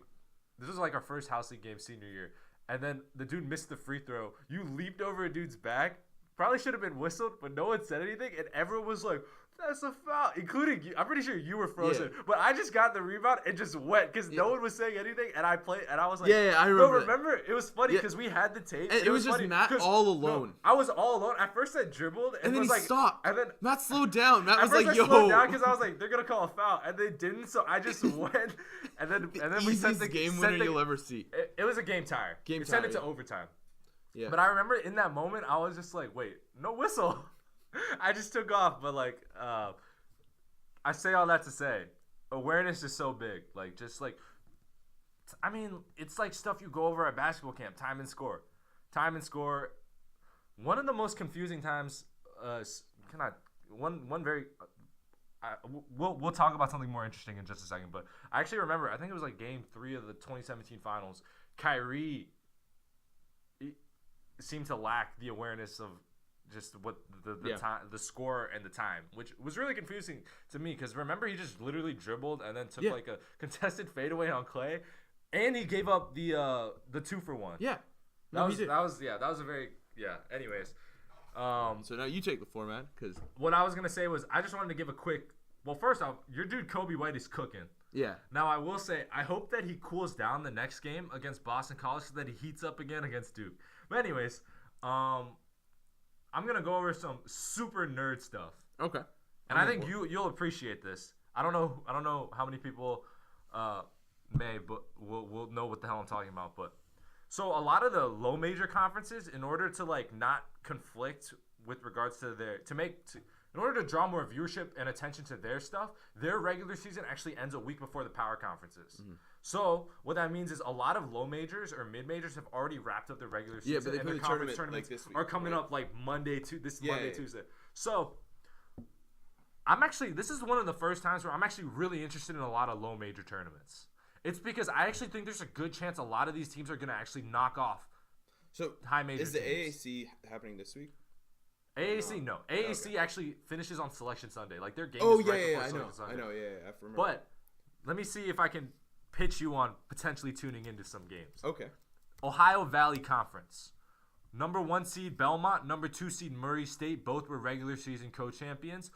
This was like our first house league game senior year, and then the dude missed the free throw. You leaped over a dude's back. Probably should have been whistled, but no one said anything, and everyone was like, "That's a foul," including you. I'm pretty sure you were frozen, but I just got the rebound and just went because no one was saying anything, and I played, and I was like, I remember. No, remember? It was funny because we had the tape. And it was just Matt all alone. No, I was all alone. At first, I dribbled, and then was he like, stopped. And then Matt slowed down. Matt was like, I "Yo." slowed down because I was like, they're gonna call a foul, and they didn't. So I just went, and then we sent the game winner you'll ever see. It was a game tire. We sent it to overtime. Yeah. But I remember in that moment, I was just like, wait, no whistle. I just took off. But, like, I say all that to say, awareness is so big. Like, just like, I mean, it's like stuff you go over at basketball camp, time and score. Time and score. One of the most confusing times, we'll talk about something more interesting in just a second. But I actually remember, I think it was like game 3 of the 2017 finals. Kyrie seemed to lack the awareness of just what the time, the score and the time, which was really confusing to me because remember he just literally dribbled and then took like a contested fadeaway on Clay, and he gave up the 2-for-1. Yeah, that was a very Anyways, so now you take the format because what I was gonna say was I just wanted to give a quick. Well, first off, your dude Kobe White is cooking. Yeah. Now I will say I hope that he cools down the next game against Boston College so that he heats up again against Duke. But anyways, I'm gonna go over some super nerd stuff. Okay. And I think you'll appreciate this. I don't know how many people but will know what the hell I'm talking about. But so a lot of the low major conferences, in order to like not conflict with regards to in order to draw more viewership and attention to their stuff, their regular season actually ends a week before the power conferences. Mm-hmm. So what that means is a lot of low majors or mid majors have already wrapped up their regular season. Yeah, but they and play their the conference tournament like this week, are coming up like Monday, Tuesday. Yeah. So this is one of the first times where I'm actually really interested in a lot of low major tournaments. It's because I actually think there's a good chance a lot of these teams are going to actually knock off high major teams. Is the teams. AAC happening this week? AAC, no. AAC actually finishes on Selection Sunday. Like, their game is right before Selection Sunday. I know, I remember. But let me see if I can pitch you on potentially tuning into some games. Okay. Ohio Valley Conference. Number 1 seed Belmont, number 2 seed Murray State. Both were regular season co-champions.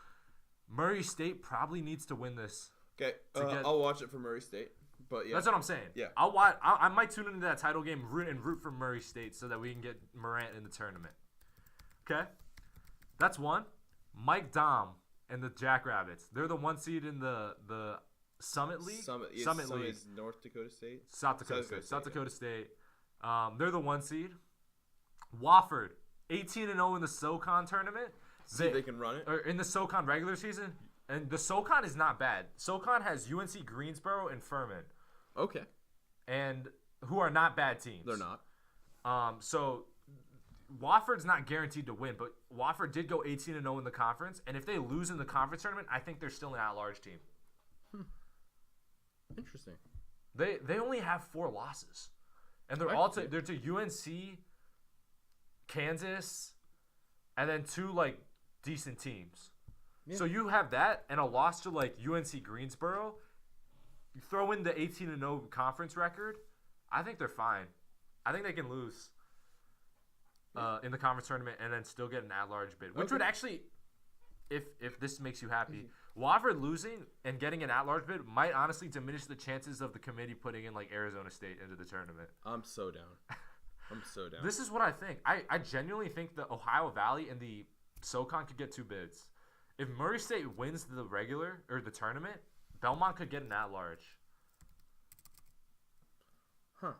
Murray State probably needs to win this. Okay, I'll watch it for Murray State. But yeah, that's what I'm saying. Yeah, I'll watch. I might tune into that title game root for Murray State so that we can get Morant in the tournament. Okay, that's one. Mike Dom and the Jackrabbits. They're the 1 seed in the Summit League. Summit League. Is North Dakota State. South Dakota State. They're the 1 seed. Wofford, 18-0 in the SoCon tournament. See if they can run it. Or in the SoCon regular season. And the SoCon is not bad. SoCon has UNC Greensboro and Furman. Okay. And who are not bad teams. They're not. So Wofford's not guaranteed to win, but Wofford did go 18-0 in the conference. And if they lose in the conference tournament, I think they're still an at-large team. Interesting. They only have 4 losses. And they're they're to UNC, Kansas, and then 2 like decent teams. Yeah. So you have that and a loss to like UNC Greensboro. You throw in the 18-0 conference record. I think they're fine. I think they can lose in the conference tournament and then still get an at-large bid, which would actually, if this makes you happy, Wofford losing and getting an at-large bid might honestly diminish the chances of the committee putting in like Arizona State into the tournament. I'm so down. This is what I think. I genuinely think the Ohio Valley and the SoCon could get 2 bids. If Murray State wins the regular or the tournament, Belmont could get an at-large. Huh.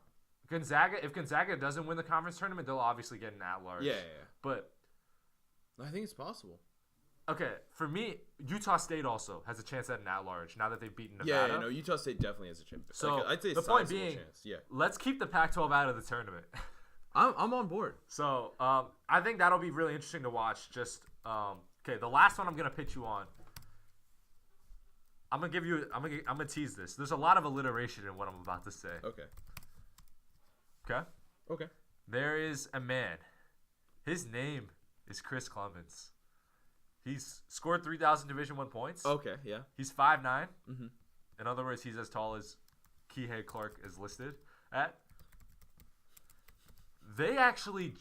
If Gonzaga doesn't win the conference tournament, they'll obviously get an at-large. Yeah. But I think it's possible. Okay, for me, Utah State also has a chance at an at-large now that they've beaten Nevada. Yeah, no, Utah State definitely has a chance. So I'd say the point being, let's keep the Pac-12 out of the tournament. I'm on board. So I think that'll be really interesting to watch. Just okay, the last one I'm gonna pitch you on. I'm gonna tease this. There's a lot of alliteration in what I'm about to say. Okay. There is a man. His name is Chris Clemens. He's scored 3,000 Division I points. Okay, yeah. He's 5'9". Mm-hmm. In other words, he's as tall as Kihei Clark is listed. They actually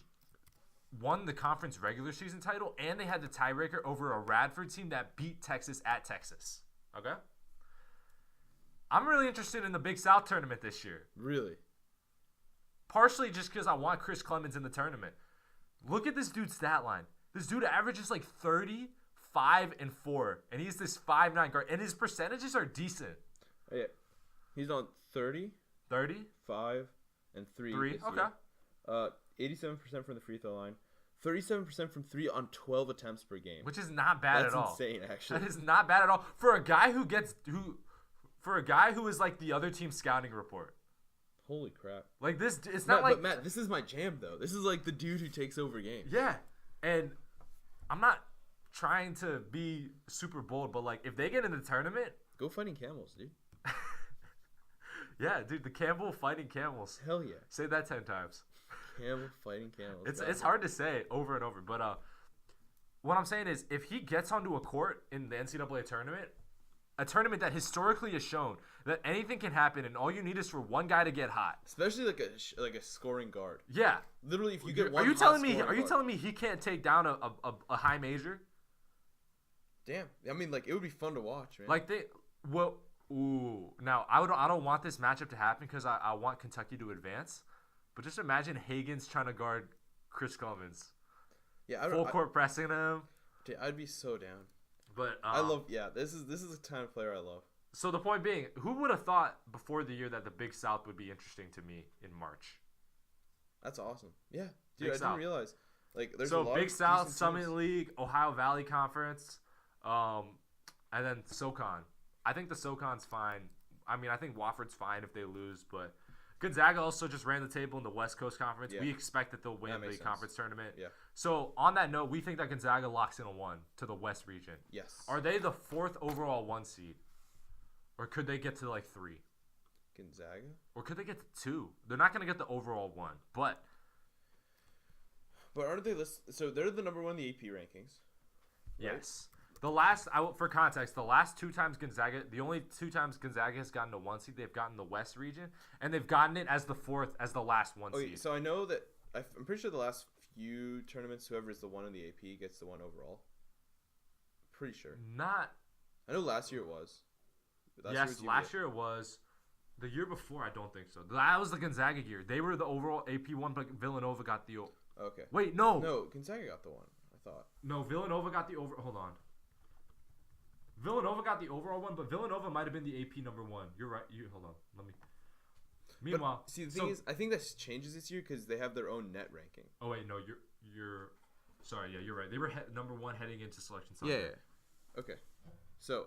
won the conference regular season title, and they had the tiebreaker over a Radford team that beat Texas at Texas. Okay? I'm really interested in the Big South tournament this year. Really? Partially just because I want Chris Clemens in the tournament. Look at this dude's stat line. This dude averages like 30, 5, and 4. And he's this 5'9" guard. And his percentages are decent. Oh, yeah. He's on 30, 30? 5, and 3. 3? Okay. 87% from the free throw line. 37% from 3 on 12 attempts per game. Which is not bad at all. That's insane, actually. That is not bad at all. For a guy who is like the other team's scouting report. Holy crap. Like this, it's not like... But Matt, this is my jam, though. This is like the dude who takes over games. Yeah. And I'm not trying to be super bold, but like if they get in the tournament... Go fighting camels, dude. Yeah, dude, the Campbell fighting camels. Hell yeah. Say that 10 times. Camel fighting camels. It's hard to say over and over, but what I'm saying is if he gets onto a court in the NCAA tournament, a tournament that historically has shown that anything can happen and all you need is for one guy to get hot. Especially like a scoring guard. Yeah. Literally, if you get one Are you telling me he can't take down a high major? Damn. I mean, like, it would be fun to watch, man. Like now I don't want this matchup to happen because I want Kentucky to advance. But just imagine Hagen's trying to guard Chris Clemens. Yeah, full court pressing him. Dude, I'd be so down. But I love. Yeah, this is the kind of player I love. So the point being, who would have thought before the year that the Big South would be interesting to me in March? That's awesome. Yeah, dude, Big I South. didn't realize. Like, there's a so lot Big of South, decent Summit teams. League, Ohio Valley Conference, and then SoCon. I think the SoCon's fine. I mean, I think Wofford's fine if they lose, but Gonzaga also just ran the table in the West Coast Conference. Yeah. We expect that they'll win That the makes sense. conference tournament. Yeah. So on that note, we think that Gonzaga locks in a 1 to the West region. Yes. Are they the 4th overall 1 seed? Or could they get to like 3? Gonzaga? Or could they get to 2? They're not going to get the overall 1, but aren't they listed? So they're the number 1 in the AP rankings. Right? yes. For context, the last 2 times the only 2 times Gonzaga has gotten to 1 seed, they've gotten the West region, and they've gotten it as the 4th, as the last 1 Okay, seed. so I know that I'm pretty sure the last few tournaments, whoever is the 1 in the AP gets the 1 overall. Pretty sure. Not. I know last year it was. Last year it was. The year before, I don't think so. That was the Gonzaga year. They were the overall AP 1, but Villanova got the. Okay. Wait, no. No, Gonzaga got the 1. I thought. No, Villanova got the over. Hold on. Villanova got the overall 1, but Villanova might have been the AP number 1. You're right. Hold on. Let me. Meanwhile, but, see, the thing is, I think that changes this year because they have their own net ranking. Oh wait, no, you're. Sorry, yeah, you're right. They were number 1 heading into Selection Sunday. Yeah. Okay. So,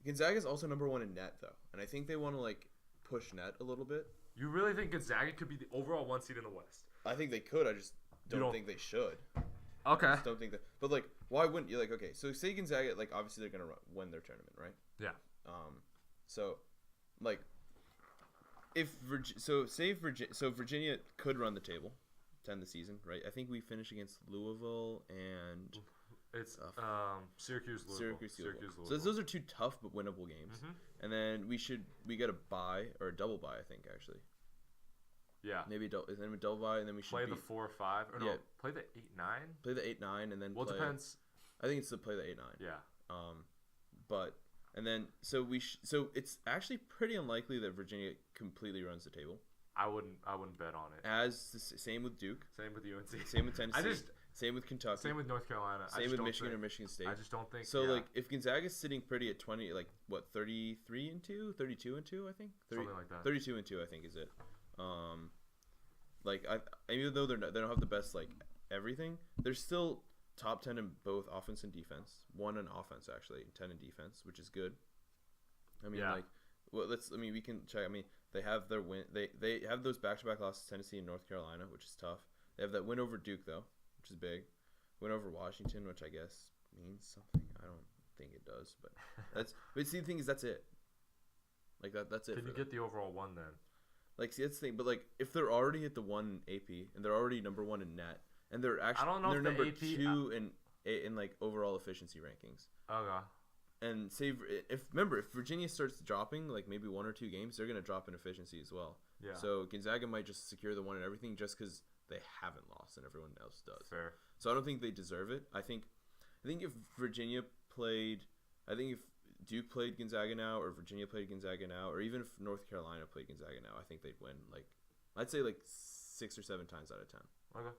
Gonzaga's also number 1 in net though, and I think they want to like push net a little bit. You really think Gonzaga could be the overall 1 seed in the West? I think they could. I just don't think they should. Okay. I just don't think that. But like, why wouldn't you? Like, okay, so say Gonzaga, like, obviously they're gonna win their tournament, right? Yeah. So, like, Virginia could run the table to end the season, right? I think we finish against Louisville and it's Syracuse, Louisville. Syracuse, Louisville. So those are 2 tough but winnable games. Mm-hmm. And then we get a bye or a double bye, I think actually. Yeah. Maybe a double bye, and then we should play the 4 or 5 or no, play the 8-9. Play the 8-9 and then it depends. I think it's to play the 8-9. Yeah. But and then so it's actually pretty unlikely that Virginia completely runs the table. I wouldn't bet on it. Same with Duke. Same with UNC. Same with Tennessee. Same with Kentucky. Same with North Carolina. Same with Michigan or Michigan State. I just don't think. So like if Gonzaga's sitting pretty at 20, like what 33-2, 32-2, I think. Something like that. 32-2, I think is it. Like even though they don't have the best like everything, they're still top 10 in both offense and defense. 1 in offense actually, 10 in defense, which is good. I mean like, well we can check. I mean they have their win. They have those back-to-back losses to Tennessee and North Carolina, which is tough. They have that win over Duke though, which is big. Win over Washington, which I guess means something. I don't think it does, but but see the thing is that's it. Like that's it. Can you get the overall 1 then? Like, see, that's the thing. But, like, if they're already at the 1 AP and they're already number 1 in net and they're actually they're number 2 in like, overall efficiency rankings. Okay. and say if Virginia starts dropping like maybe 1 or 2 games, they're gonna drop in efficiency as well. Yeah. So Gonzaga might just secure the one and everything just because they haven't lost and everyone else does. Fair. So I don't think they deserve it. I think if Virginia played, I think if Duke played Gonzaga now, or Virginia played Gonzaga now, or even if North Carolina played Gonzaga now, I think they'd win. Like, I'd say like 6 or 7 times out of 10. Okay.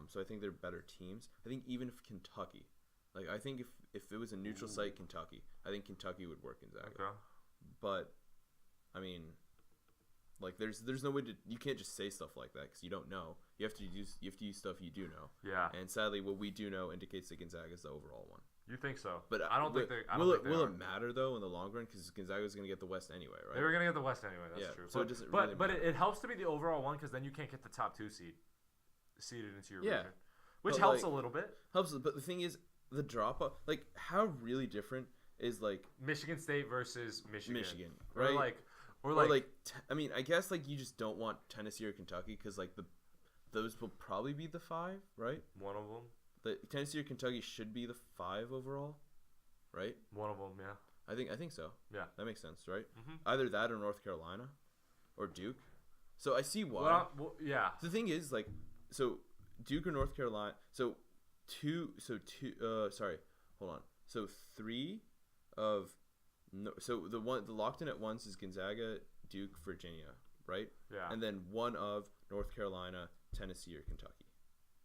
So I think they're better teams. I think even if Kentucky, like I think if it was a neutral site Kentucky, I think Kentucky would work Gonzaga. Okay. But I mean, like there's no way to, you can't just say stuff like that because you don't know. You have to use stuff you do know. Yeah. And sadly, what we do know indicates that Gonzaga is the overall one. You think so? But I don't think they. Will it matter though in the long run? Because Gonzaga is going to get the West anyway, right? They were going to get the West anyway. That's true. So it doesn't but really but matter. it helps to be the overall one because then you can't get the top 2 seeded into your region, which But, helps like, a little bit. Helps, but the thing is, the drop off, like how really different is like Michigan State versus Michigan, right? Or like I mean, I guess like you just don't want Tennessee or Kentucky because like those will probably be the 5, right? One of them. The Tennessee or Kentucky should be the 5 overall, right? One of them, yeah. I think so. Yeah, that makes sense, right? Mm-hmm. Either that or North Carolina, or Duke. So I see why. Yeah. The thing is, like, so Duke or North Carolina. So hold on. So 3 of so the locked in at once is Gonzaga, Duke, Virginia, right? Yeah. And then 1 of North Carolina, Tennessee, or Kentucky.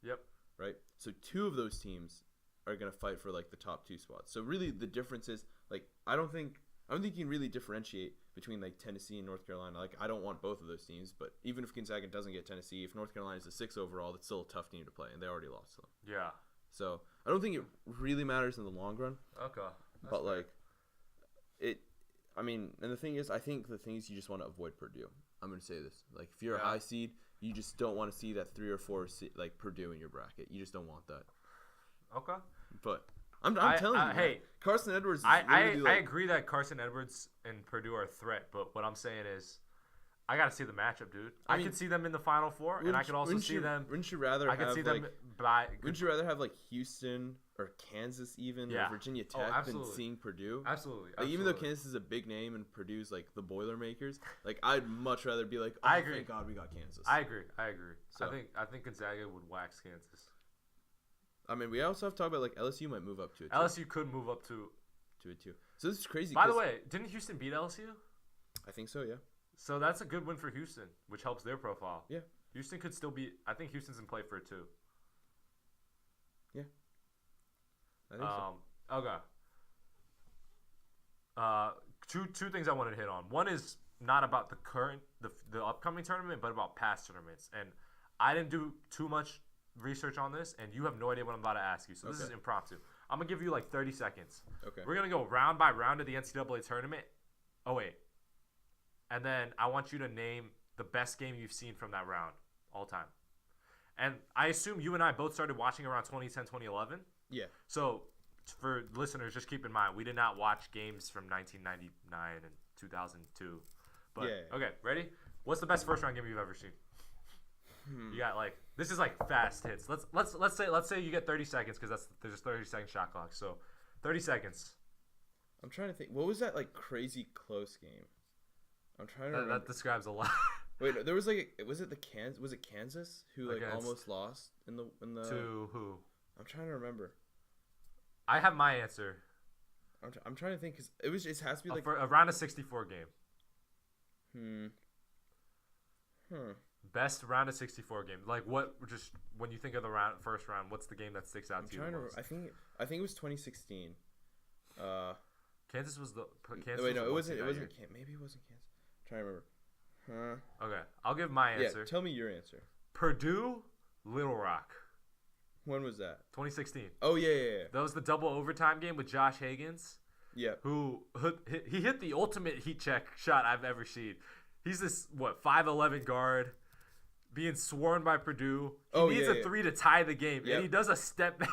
Yep. Right. So 2 of those teams are gonna fight for like the top 2 spots. So really, the difference is like I don't think you can really differentiate between like Tennessee and North Carolina. Like I don't want both of those teams, but even if Gonzaga doesn't get Tennessee, if North Carolina is a 6 overall, that's still a tough team to play, and they already lost them. Yeah. So I don't think it really matters in the long run. Okay. But like it, I mean, and the thing is, I think the thing is you just want to avoid Purdue. I'm gonna say this: like if you're a high seed, you just don't want to see that 3 or 4 like Purdue in your bracket. You just don't want that. Okay. But I'm telling you, hey, Carson Edwards. I agree that Carson Edwards and Purdue are a threat, but what I'm saying is, I gotta see the matchup, dude. I mean, could see them in the Final Four, and I could also see them. Wouldn't you rather? Wouldn't you rather have like Houston or Kansas even or Virginia Tech than seeing Purdue? Absolutely. Like, even though Kansas is a big name and Purdue's like the Boilermakers, like I'd much rather be like, oh, I agree. Thank God we got Kansas. I agree. So, I think Gonzaga would wax Kansas. I mean, we also have to talk about like LSU might move up to it. LSU could move up to it too. So this is crazy. By the way, didn't Houston beat LSU? I think so. Yeah. So that's a good win for Houston, which helps their profile. Yeah. Houston could still be. I think Houston's in play for it too. Yeah. I think so. Okay. Two things I wanted to hit on. One is not about the upcoming tournament, but about past tournaments. And I didn't do too much research on this, and you have no idea what I'm about to ask you. So this is impromptu. I'm gonna give you like 30 seconds. Okay. We're gonna go round by round of the NCAA tournament. Oh wait. And then I want you to name the best game you've seen from that round all time. And I assume you and I both started watching around 2010, 2011. Yeah. So for listeners, just keep in mind, we did not watch games from 1999 and 2002. But okay, ready? What's the best first round game you've ever seen? You got like, this is like fast hits. Let's say you get 30 seconds because there's a 30-second shot clock. So 30 seconds. I'm trying to think. What was that like crazy close game? I'm trying to remember. That describes a lot. Wait, no, there was like was it Kansas who like almost lost in the to who? I'm trying to remember. I have my answer. I'm trying to think because it has to be like for a round of 64 game. Best round of 64 game. Like what? Just when you think of the first round, what's the game that sticks out to you? I think it was 2016. Kansas was the Kansas. Wait, no, it wasn't. Maybe it wasn't Kansas. I'm trying to remember. Okay, I'll give my answer. Yeah, tell me your answer. Purdue, Little Rock. When was that? 2016. Oh yeah. That was the double overtime game with Josh Higgins. Yeah. Who he hit the ultimate heat check shot I've ever seen. He's this 5'11" guard, being sworn by Purdue. He needs a 3 to tie the game, and he does a step back,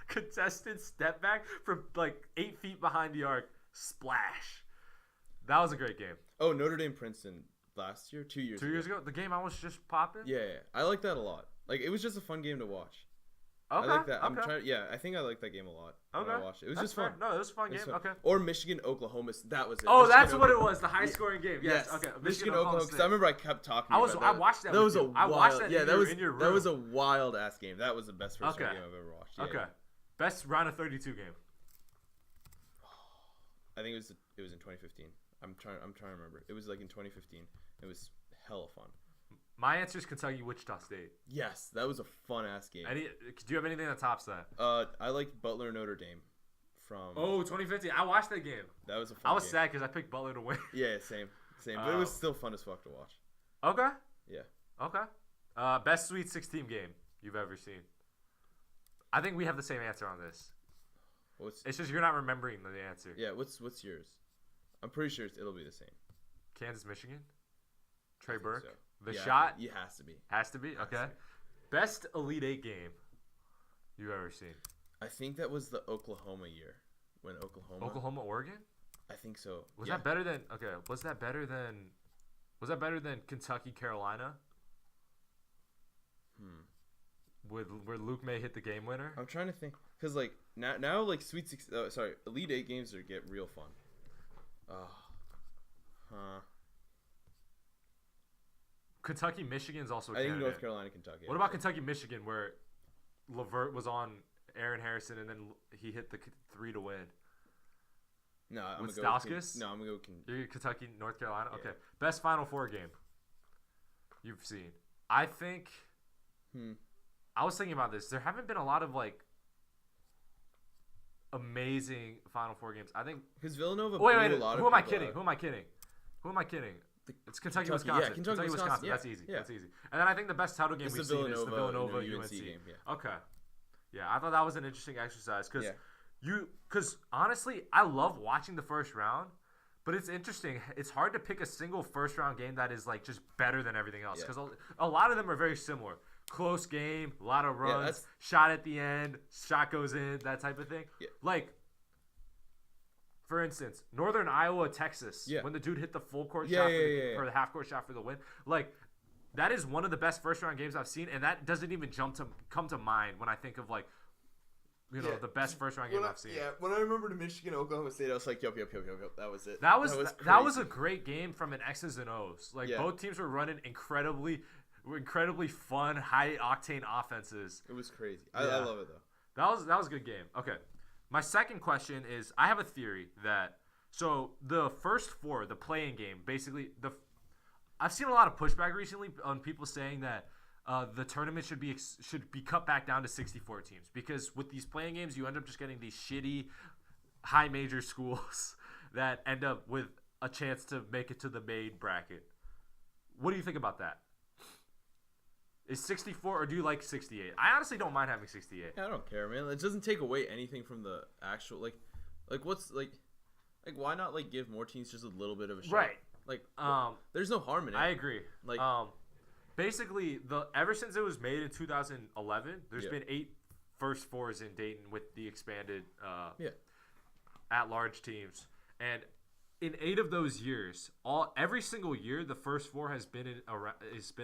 contested step back from like 8 feet behind the arc. Splash. That was a great game. Oh, Notre Dame Princeton last year, 2 years. 2 years ago, the game I was just popping. Yeah, I like that a lot. Like it was just a fun game to watch. Okay. I like that. I'm okay. trying. Yeah, I think I like that game a lot. Okay. When I watched it. It was That's just fun. fair. No, it was a fun game. Okay. Or Michigan, Oklahoma. That was it. Oh, Michigan, that's what it was. The high scoring game. Yes. Okay. Michigan, Oklahoma. Because I remember I kept talking. I about that. watched that. That was with a you. wild. I watched that. Yeah, in your room. that was a wild ass game. That was the best first round game I've ever watched. Yeah, okay. Yeah. Best round of 32 game. I think it was in 2015. I'm trying to remember. It was like in 2015. It was hella fun. My answer is Kentucky Wichita State. Yes, that was a fun ass game. Do you have anything that tops that? I liked Butler Notre Dame from. Oh, 2015. I watched that game. That was a fun. I was game. sad because I picked Butler to win. Yeah, same. But it was still fun as fuck to watch. Okay. Yeah. Okay. Best Sweet 16 game you've ever seen. I think we have the same answer on this. It's just you're not remembering the answer. Yeah. What's yours? I'm pretty sure it'll be the same. Kansas, Michigan. Trey Burke. So. The yeah, shot. It has to be. Has to be. Okay. Best Elite Eight game you've ever seen. I think that was the Oklahoma year when Oklahoma, Oregon. I think so. Was that better than? Okay. Was that better than Kentucky, Carolina? Where Luke May hit the game winner. I'm trying to think because like now like Elite Eight games get real fun. Kentucky, Michigan's also. I think North Carolina, Kentucky. What about Kentucky, Michigan, where Levert was on Aaron Harrison and then he hit the 3 to win? No, I'm with gonna go. Stauskas? No, I'm gonna go. You're Kentucky, North Carolina. Yeah. Okay, best Final Four game you've seen. I think. I was thinking about this. There haven't been a lot of like amazing Final Four games. I think because Villanova. Wait. A lot Who of am I people kidding? out. Who am I kidding? It's Kentucky, Wisconsin. Wisconsin. Yeah, Kentucky, Wisconsin. Yeah. That's easy. Yeah. That's easy. And then I think the best title game we've seen is the Villanova UNC game. Yeah. Okay. Yeah, I thought that was an interesting exercise because honestly, I love watching the first round, but it's interesting. It's hard to pick a single first round game that is like just better than everything else because a lot of them are very similar. Close game, a lot of runs, shot at the end, shot goes in, that type of thing. Yeah. Like, for instance, Northern Iowa, Texas, when the dude hit the full court shot for the half court shot for the win. Like, that is one of the best first round games I've seen, and that doesn't even come to mind when I think of like, the best first round game I've seen. Yeah, when I remember the Michigan Oklahoma State, I was like, yup. That was it. That was a great game from an X's and O's. Like both teams were running incredibly fun, high octane offenses. It was crazy. I love it though. That was a good game. Okay. My second question is I have a theory that the first four, the play-in game, basically I've seen a lot of pushback recently on people saying that the tournament should be cut back down to 64 teams because with these play-in games you end up just getting these shitty high major schools that end up with a chance to make it to the main bracket. What do you think about that? Is 64 or do you like 68? I honestly don't mind having 68. Yeah, I don't care, man. It doesn't take away anything from the actual like what's like why not like give more teams just a little bit of a shot? Right. Like there's no harm in it. I agree. Like basically ever since it was made in 2011, there's been 8 first fours in Dayton with the expanded at-large teams. And in 8 of those years, every single year the first four has been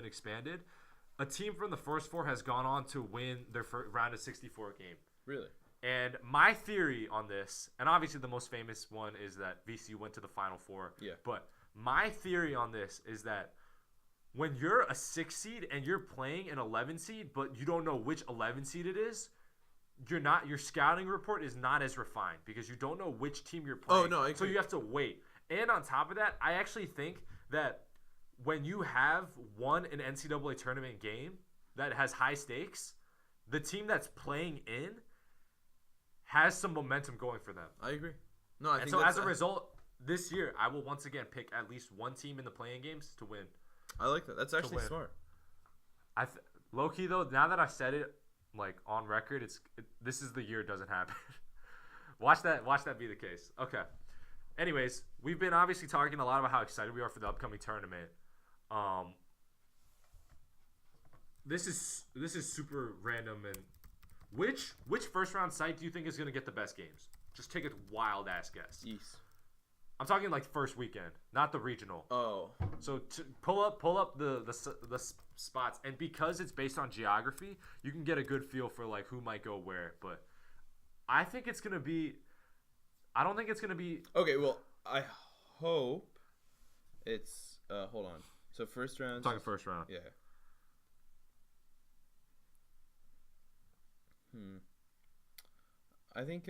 expanded. A team from the first four has gone on to win their round of 64 game. Really? And my theory on this, and obviously the most famous one is that VCU went to the Final Four. Yeah. But my theory on this is that when you're a 6 seed and you're playing an 11 seed, but you don't know which 11 seed it is, your scouting report is not as refined because you don't know which team you're playing. Oh, no, I agree. So you have to wait. And on top of that, I actually think that when you have won an NCAA tournament game that has high stakes, the team that's playing in has some momentum going for them. I agree. No, I think so as a result, this year I will once again pick at least one team in the playing games to win. I like that. That's actually smart. Low key though, now that I said it like on record, this is the year it doesn't happen. Watch that be the case. Okay. Anyways, we've been obviously talking a lot about how excited we are for the upcoming tournament. This is super random. And which first round site do you think is going to get the best games? Just take a wild ass guess. East. I'm talking like first weekend, not the regional. Oh. So pull up the spots, and because it's based on geography, you can get a good feel for like who might go where. But I think it's gonna be. I don't think it's gonna be. Okay, well, I hope it's. Hold on. So first round. Talking first round. Yeah. I think.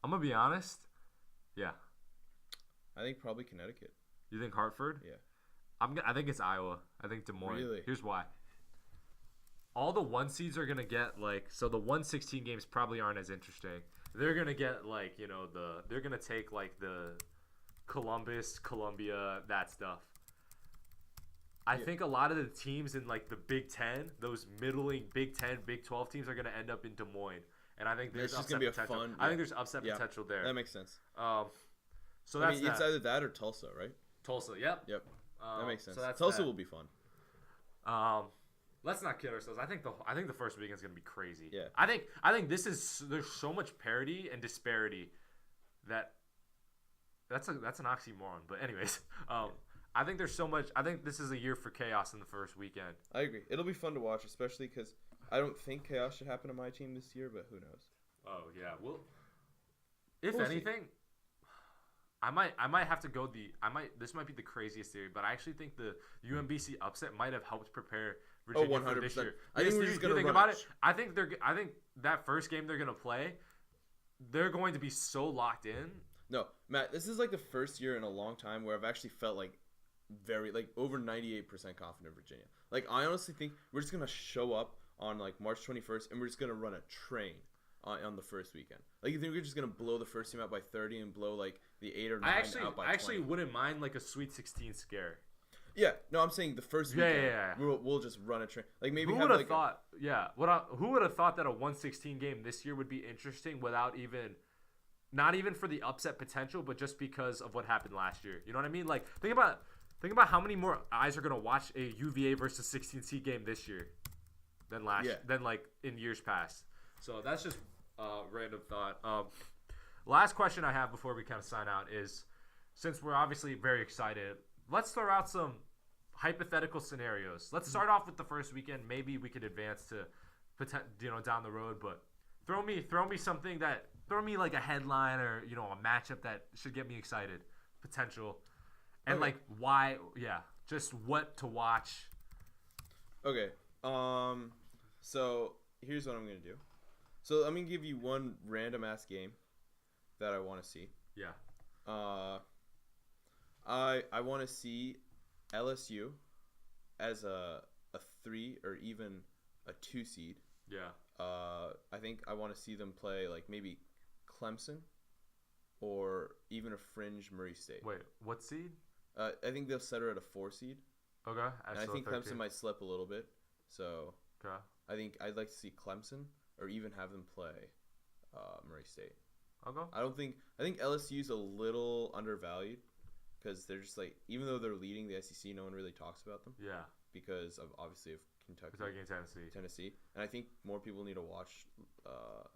I'm gonna be honest. Yeah. I think probably Connecticut. You think Hartford? Yeah. I think it's Iowa. I think Des Moines. Really? Here's why. All the 1 seeds are gonna get like, so the 1/16 games probably aren't as interesting. They're gonna get like, you know, they're gonna take like the Columbus, Columbia, that stuff. I think a lot of the teams in like the Big Ten, those middling Big 10, Big 12 teams are gonna end up in Des Moines, and I think there's It's just upset gonna be potential. fun. I think there's upset potential there. That makes sense. So that's it's either that or Tulsa, right? Tulsa. Yep. Yep. That makes sense. So that's Tulsa that. will be fun. Let's not kid ourselves. I think the first weekend's gonna be crazy. Yeah. I think there's so much parity and disparity that that's an oxymoron. But anyways, I think there's so much. I think this is a year for chaos in the first weekend. I agree. It'll be fun to watch, especially because I don't think chaos should happen to my team this year, but who knows? Oh yeah. Well, if We'll see. anything, I might have to go this might be the craziest theory, but I actually think the UMBC upset might have helped prepare Virginia for this 100%. year. I think we're just gonna think run about it. it. I think that first game they're gonna play, they're going to be so locked in. No, Matt, this is like the first year in a long time where I've actually felt like over 98% confident in Virginia. Like, I honestly think we're just going to show up on like March 21st and we're just going to run a train on the first weekend. Like, you think we're just going to blow the first team out by 30 and blow like the 8 or 9 out by 20? I actually wouldn't mind like a Sweet 16 scare. Yeah, no, I'm saying the first weekend. Yeah. We'll just run a train. Like, maybe who would have thought? Who would have thought that a 1/16 game this year would be interesting without not even for the upset potential, but just because of what happened last year. You know what I mean? Like, think about how many more eyes are gonna watch a UVA versus 16 seed game this year than like in years past. So that's just a random thought. Last question I have before we kind of sign out is, since we're obviously very excited, let's throw out some hypothetical scenarios. Let's start off with the first weekend. Maybe we could advance to, down the road. But throw me something that, throw me like a headline or a matchup that should get me excited, potential, and like why. Yeah, just what to watch. Okay. So here's what I'm gonna do. So I'm gonna give you one random ass game that I want to see. Yeah. I want to see LSU as a 3 or even a 2 seed. Yeah. I think I want to see them play like maybe Clemson or even a fringe Murray State. Wait, what seed? I think they'll set her at a 4 seed. Okay. And I think 13. Clemson might slip a little bit. So okay. I think I'd like to see Clemson or even have them play Murray State. Okay. I think LSU's a little undervalued because they're just like, even though they're leading the SEC, no one really talks about them. Yeah. Because of obviously of Kentucky and Tennessee. And I think more people need to watch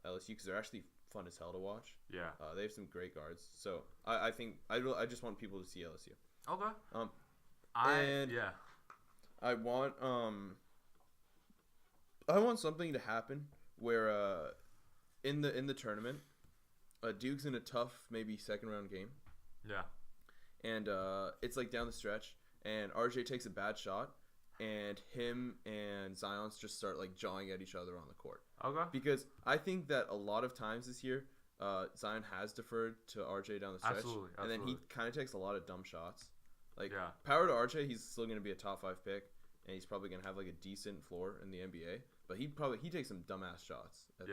LSU because they're actually fun as hell to watch. Yeah. They have some great guards. So I think I just want people to see LSU. Okay. I want something to happen where in the tournament, Duke's in a tough maybe second round game. Yeah. And it's like down the stretch, and RJ takes a bad shot, and him and Zion's just start like jawing at each other on the court. Okay. Because I think that a lot of times this year, Zion has deferred to RJ down the stretch. Absolutely. And then he kind of takes a lot of dumb shots. Like, yeah. Power to RJ, he's still going to be a top 5 pick, and he's probably going to have like a decent floor in the NBA. But he takes some dumbass shots at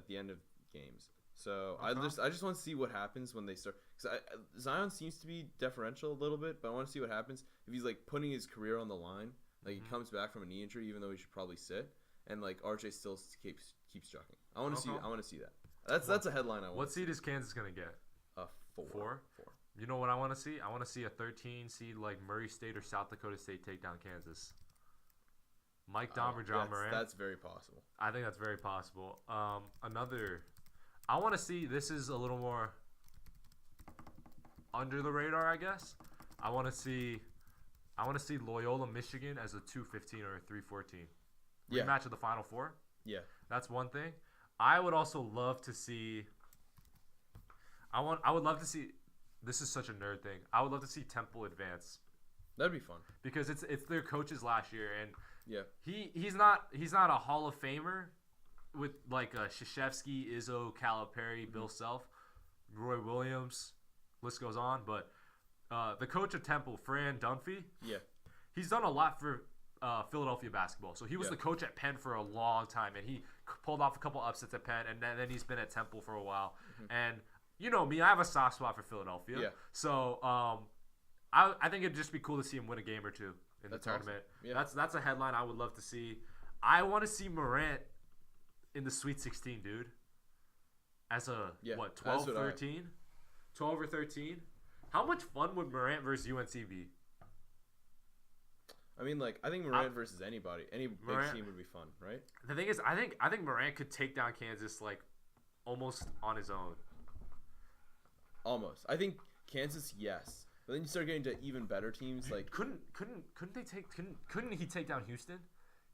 the end of games. So I just want to see what happens when they start. Because Zion seems to be deferential a little bit, but I want to see what happens if he's like putting his career on the line. Like he comes back from a knee injury, even though he should probably sit, and like RJ still keeps chucking. I want to see. I want to see that. That's a headline I want. What seed is Kansas gonna get? A 4. You know what I want to see? I want to see a 13 seed like Murray State or South Dakota State take down Kansas. Mike Dom or John Moran. That's very possible. I think that's very possible. I want to see. This is a little more. under the radar, I guess. I want to see Loyola Michigan as a 2-15 or a 3-14 rematch of the Final Four. Yeah, that's one thing. I would also love to see. I would love to see. This is such a nerd thing. I would love to see Temple advance. That'd be fun because it's their coaches last year, and he's not a Hall of Famer with like Krzyzewski, Izzo, Calipari, Bill Self, Roy Williams, list goes on. But the coach of Temple, Fran Dunphy, he's done a lot for Philadelphia basketball. So he was the coach at Penn for a long time, and he pulled off a couple upsets at Penn, and then he's been at Temple for a while. And you know me, I have a soft spot for Philadelphia. Yeah. So I think it'd just be cool to see him win a game or two in the tournament. Awesome. Yeah. That's a headline I would love to see. I want to see Morant in the Sweet 16, dude. As a 12, 13? 12 or 13? How much fun would Morant versus UNC be? I mean, like, I think Morant versus any big team would be fun, right? The thing is, I think Morant could take down Kansas like almost on his own. Almost. I think Kansas, yes. But then you start getting to even better teams. Like couldn't he take down Houston?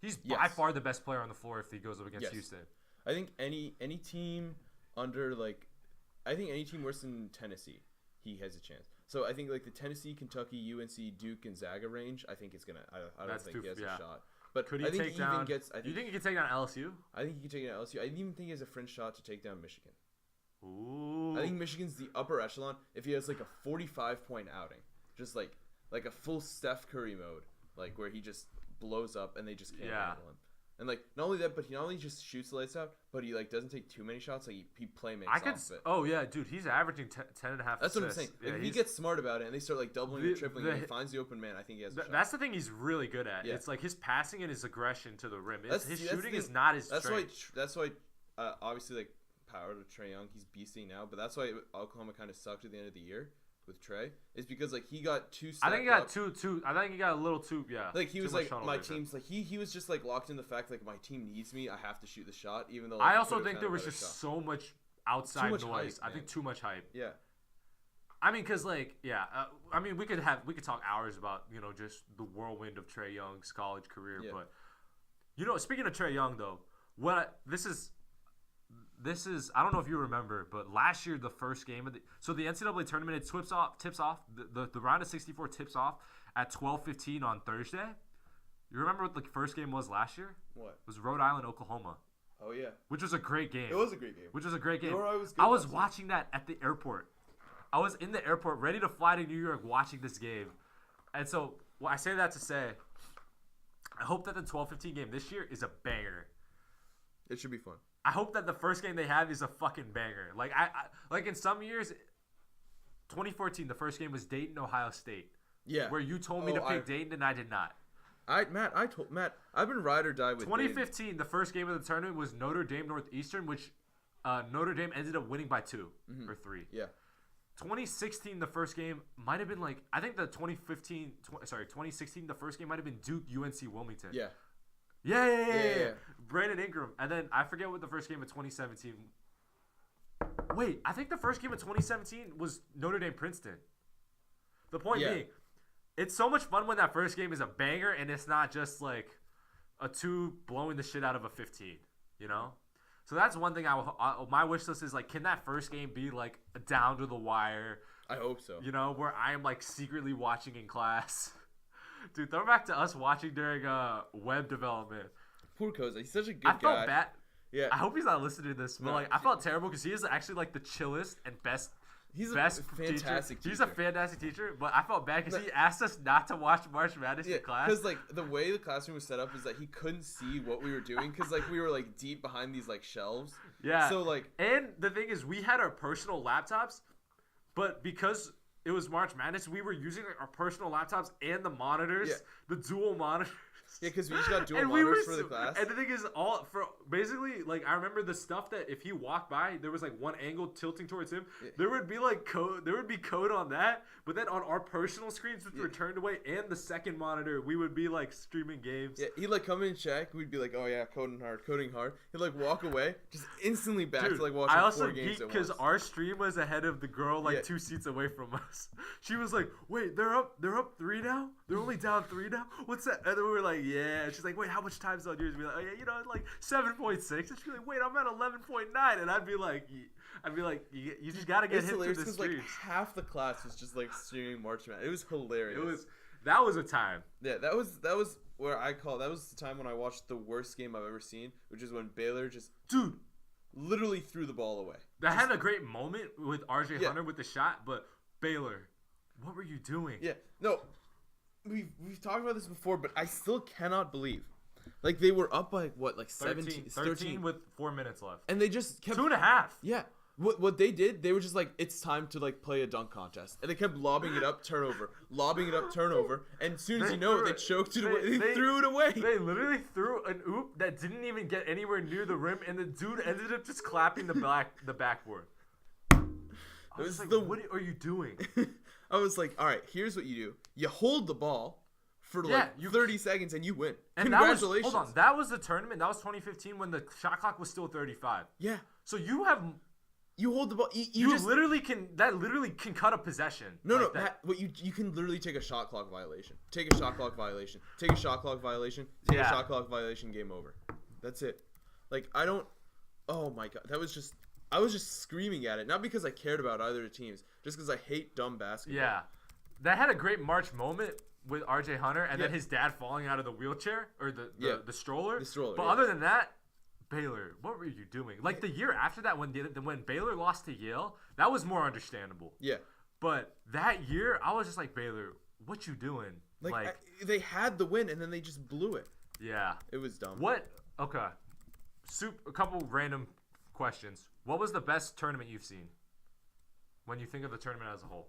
He's by far the best player on the floor if he goes up against Houston. I think any team under any team worse than Tennessee, he has a chance. So I think like the Tennessee, Kentucky, UNC, Duke, Gonzaga range, I think it's gonna. I don't think he has a shot. But could he take down? Do you think he could take down LSU? I think he could take down LSU. I even think he has a fringe shot to take down Michigan. Ooh. I think Michigan's the upper echelon if he has like a 45-point outing, just like a full Steph Curry mode, like where he just blows up and they just can't handle him. And like not only that, but he not only just shoots the lights out, but he like doesn't take too many shots. Like he playmakes off it. Oh yeah, dude, he's averaging 10.5 That's assists. what I'm saying. If he gets smart about it and they start like doubling and tripling, and he finds the open man, I think he has a shot. That's the thing he's really good at. Yeah. It's like his passing and his aggression to the rim. His shooting is not his strength. That's why obviously like power to Trae Young, he's beasting now, but that's why Oklahoma kind of sucked at the end of the year with Trae. Is because like he got too. I think he got too. I think he got a little too. Yeah. Like he was like my team's like he was just like locked in the fact like my team needs me. I have to shoot the shot, even though. Like, I also think there was just so much outside noise. I think too much hype. Yeah. I mean, cause like I mean we could talk hours about just the whirlwind of Trae Young's college career, but speaking of Trae Young though, This is I don't know if you remember, but last year the first game of the NCAA tournament tips off the round of 64 tips off at 12:15 on Thursday. You remember what the first game was last year? What? It was Rhode Island, Oklahoma. Oh yeah. Which was a great game. It was a great game. Which was a great game. Was I was watching that at the airport. I was in the airport ready to fly to New York watching this game. And so I say that to say I hope that the 12:15 game this year is a banger. It should be fun. I hope that the first game they have is a fucking banger. Like I like in some years, 2014, the first game was Dayton, Ohio State. Yeah. Where you told me to pick Dayton and I did not. Matt, I've been ride or die with 2015, Dayton. The first game of the tournament was Notre Dame Northeastern, which Notre Dame ended up winning by 2 or 3. Yeah. 2016, the first game might have been like I think the 2016, the first game might have been Duke, UNC, Wilmington. Yeah. Yeah. Brandon Ingram. And then I forget what the first game of 2017. Wait, I think the first game of 2017 was Notre Dame Princeton. The point being, it's so much fun when that first game is a banger and it's not just like a 2 blowing the shit out of a 15, So that's one thing my wish list is like, can that first game be like down to the wire? I hope so. Where I am like secretly watching in class. Dude, throw back to us watching during web development. Poor Koza. He's such a good guy. I felt bad. Yeah. I hope he's not listening to this, but I felt terrible because he is actually like the chillest and best. He's a fantastic teacher. He's a fantastic teacher, but I felt bad because he asked us not to watch March Madness in class. Because like the way the classroom was set up is that he couldn't see what we were doing because like we were like deep behind these like shelves. Yeah. So like, and the thing is, we had our personal laptops, but because it was March Madness, we were using like our personal laptops and the monitors, the dual monitors. Yeah, because we each got dual And monitors for the class. And the thing is, basically, like, I remember the stuff that if he walked by, there was like one angle tilting towards him. Yeah. There would be like code. There would be code on that. But then on our personal screens, which were turned away, and the second monitor, we would be like streaming games. Yeah, he'd like come in and check. We'd be like, oh yeah, coding hard. He'd like walk away, just instantly back to like watching 4 games at once. Because our stream was ahead of the girl like 2 seats away from us. She was like, wait, they're up 3 now? They're only down 3 now? What's that? And then we were like, yeah. And she's like, wait, how much time's on yours? We'd be like, oh yeah, like 7.6. And she'd be like, wait, I'm at 11.9. And I'd be like, you just gotta get hit through the streams. Like half the class was just like streaming March Madness. It was hilarious. That was a time. Yeah, that was where that was the time when I watched the worst game I've ever seen, which is when Baylor just literally threw the ball away. That had a great moment with RJ Hunter with the shot, but Baylor, what were you doing? Yeah, no, we've talked about this before, but I still cannot believe, like they were up by what, like 13 with 4 minutes left, and they just kept 2.5. Yeah. What they did, they were just like, it's time to like play a dunk contest, and they kept lobbing it up, turnover, and as soon as they choked it away. They threw it away. They literally threw an oop that didn't even get anywhere near the rim, and the dude ended up just clapping the backboard. I was like, what are you doing? I was like, all right, here's what you do: you hold the ball for 30 seconds, and you win. And congratulations. Hold on, that was the tournament. That was 2015 when the shot clock was still 35. Yeah. So you hold the ball. You just literally can cut a possession. No, you can literally take a shot clock violation. Take a shot clock violation. Take a shot clock violation. Take a shot clock violation. Game over. That's it. Like I don't. Oh my god, I was just screaming at it, not because I cared about either of the teams, just because I hate dumb basketball. Yeah, that had a great March moment with RJ Hunter, and then his dad falling out of the wheelchair or the stroller. The stroller. But other than that. Baylor, what were you doing? Like the year after that, when Baylor lost to Yale, that was more understandable. Yeah. But that year, I was just like, Baylor, what you doing? Like they had the win and then they just blew it. Yeah. It was dumb. What? Okay. A couple random questions. What was the best tournament you've seen? When you think of the tournament as a whole.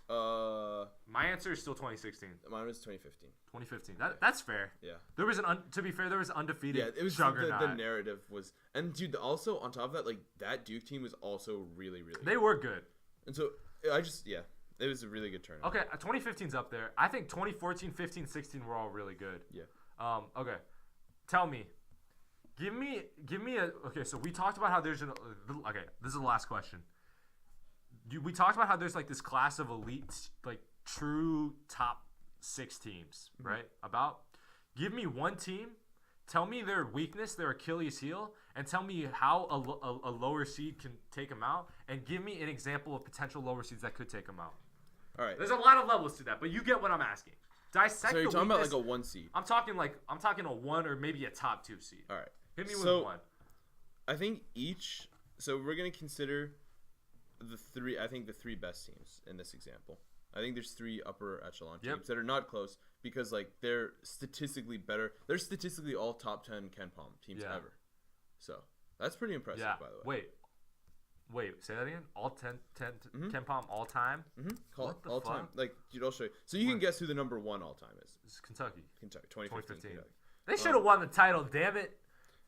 My answer is still 2016. Mine was 2015. 2015. That's fair. Yeah. There was to be fair, there was undefeated. Yeah, it was juggernaut. The narrative was, and dude, also on top of that, like that Duke team was also really, really. They were good. And so it was a really good tournament. Okay, 2015's up there. I think 2014, 15, 16 were all really good. Yeah. Okay. Tell me. Give me a. Okay, so we talked about how there's okay, this is the last question. We talked about how there's like this class of elite, like true top 6 teams, right? Give me one team, tell me their weakness, their Achilles heel, and tell me how a lower seed can take them out, and give me an example of potential lower seeds that could take them out. All right. There's a lot of levels to that, but you get what I'm asking. Dissect. So you're talking about like a 1 seed. I'm talking a 1 or maybe a top 2 seed. All right. Hit me with one. I think each. So we're gonna consider the 3 best teams in this example. I think there's 3 upper echelon teams that are not close because like they're statistically better. They're statistically all top 10 KenPom teams ever. So that's pretty impressive, by the way. Wait, say that again. All 10 KenPom all time. What the all fuck? Time. Like, dude, I'll show you. So you can guess who the number 1 all time is. It's Kentucky. 2015. Kentucky. They should have won the title. Damn it.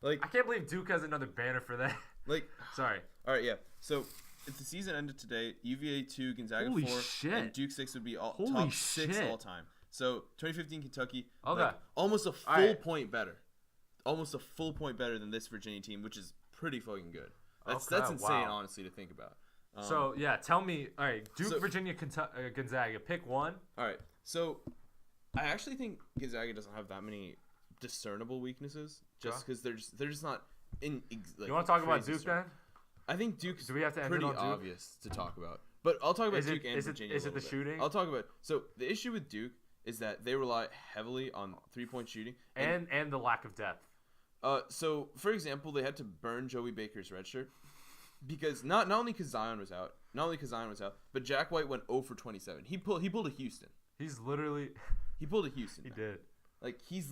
Like I can't believe Duke has another banner for that. Like, sorry. All right, yeah. So. If the season ended today, UVA 2, Gonzaga 4, and Duke 6 would be top 6 all time. So 2015 Kentucky, almost a full point better. Almost a full point better than this Virginia team, which is pretty fucking good. That's insane, honestly, to think about. So, tell me, all right, Duke, Virginia, Gonzaga, pick one. All right, so I actually think Gonzaga doesn't have that many discernible weaknesses just because they're just not in. Like, you want to talk about Duke then? I think Duke's Do we have to end pretty obvious to talk about. But I'll talk about Duke and Virginia. Is it the shooting? I'll talk about. So the issue with Duke is that they rely heavily on 3-point shooting and the lack of depth. So for example, they had to burn Joey Baker's red shirt because not only because Zion was out, but Jack White went 0 for 27. He pulled a Houston. He pulled a Houston. He did. Like he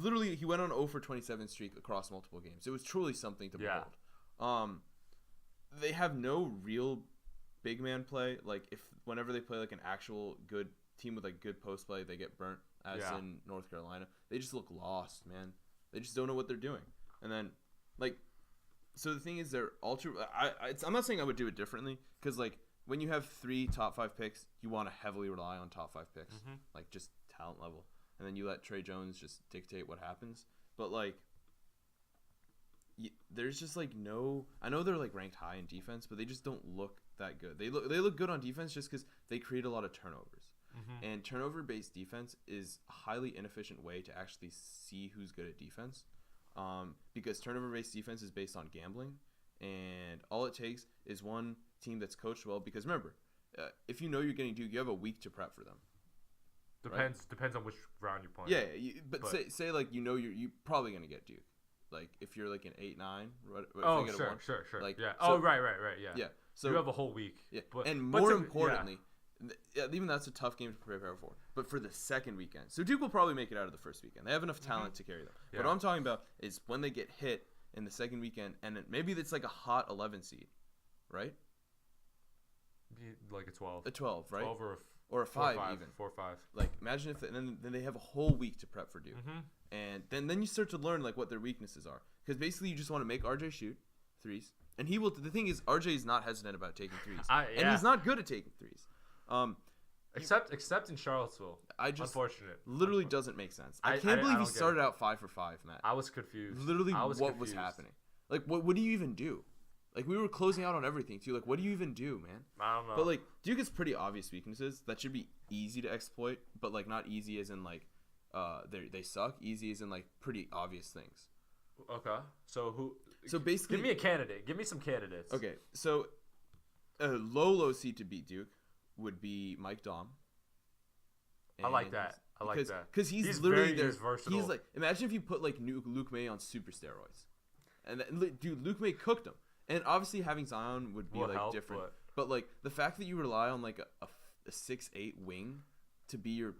went on 0 for 27 streak across multiple games. It was truly something to behold. They have no real big man play. Like whenever they play like an actual good team with like good post play, they get burnt. as in North Carolina. They just look lost, man. They just don't know what they're doing. And then, like, so the thing is, they're I'm not saying I would do it differently, because, like, when you have 3 top 5 picks, you want to heavily rely on top 5 picks, like, just talent level. And then you let Trey Jones just dictate what happens. But, like, there's just, like, no... I know they're, like, ranked high in defense, but they just don't look that good. They look good on defense just because they create a lot of turnovers. And turnover-based defense is a highly inefficient way to actually see who's good at defense, because turnover-based defense is based on gambling, and all it takes is one team that's coached well. Because remember, if you know you're getting Duke, you have a week to prep for them. Depends on which round you're playing. Yeah, but say like you're probably gonna get Duke. Like if you're like an 8-9. Sure. Like, yeah. So, right. Yeah. Yeah. So you have a whole week. Yeah. But, and more importantly. Yeah, even that's a tough game to prepare for. But for the second weekend, so Duke will probably make it out of the first weekend. They have enough talent to carry them. Yeah. But what I'm talking about is when they get hit in the second weekend, and maybe it's like a hot 11 seed, right? Like a 12. A 12, right? 12 or a 5 even. 4 or 5. Like imagine if then they have a whole week to prep for Duke, and then you start to learn like what their weaknesses are, because basically you just want to make RJ shoot threes, and he will. The thing is, RJ is not hesitant about taking threes, and he's not good at taking threes. Except in Charlottesville. Unfortunate. Literally doesn't make sense. I can't believe he started out 5 for 5, Matt. I was confused. Literally, what was happening? Like, what do you even do? Like, we were closing out on everything too. Like, what do you even do, man? I don't know. But like, Duke has pretty obvious weaknesses that should be easy to exploit, but like not easy as in like, they suck. Easy as in like pretty obvious things. Okay. So basically, give me a candidate. Give me some candidates. Okay. So a low seed to beat Duke would be Mike Daum. I like that. Because he's literally there. He's versatile. He's like, imagine if you put like Luke May on super steroids, and dude, Luke May cooked him. And obviously having Zion would be different. But like the fact that you rely on like a 6'8" wing to be your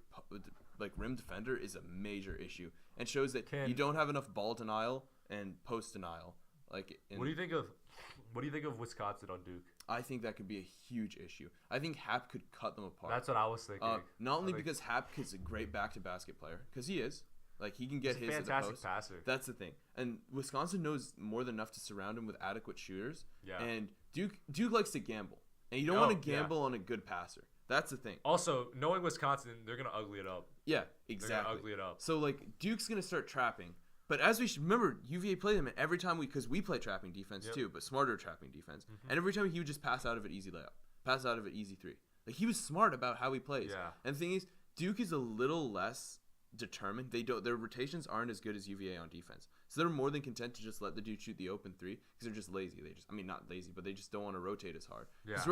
like rim defender is a major issue, and shows that you don't have enough ball denial and post denial. Like, what do you think of Wisconsin on Duke? I think that could be a huge issue. I think Hap could cut them apart. That's what I was thinking. Not only because Hap is a great back-to-basket player, because he is. Like, he can get his at the post. Fantastic passer. That's the thing. And Wisconsin knows more than enough to surround him with adequate shooters. Yeah. And Duke likes to gamble. And you don't want to gamble on a good passer. That's the thing. Also, knowing Wisconsin, they're going to ugly it up. Yeah, exactly. They're going to ugly it up. So, like, Duke's going to start trapping. But as we should remember, UVA played them every time because we play trapping defense too, but smarter trapping defense. And every time he would just pass out of it easy layup, pass out of it easy 3. Like, he was smart about how he plays. Yeah. And the thing is, Duke is a little less determined. Their rotations aren't as good as UVA on defense, so they're more than content to just let the dude shoot the open 3 because they're just lazy. Not lazy, but they just don't want to rotate as hard. Yeah.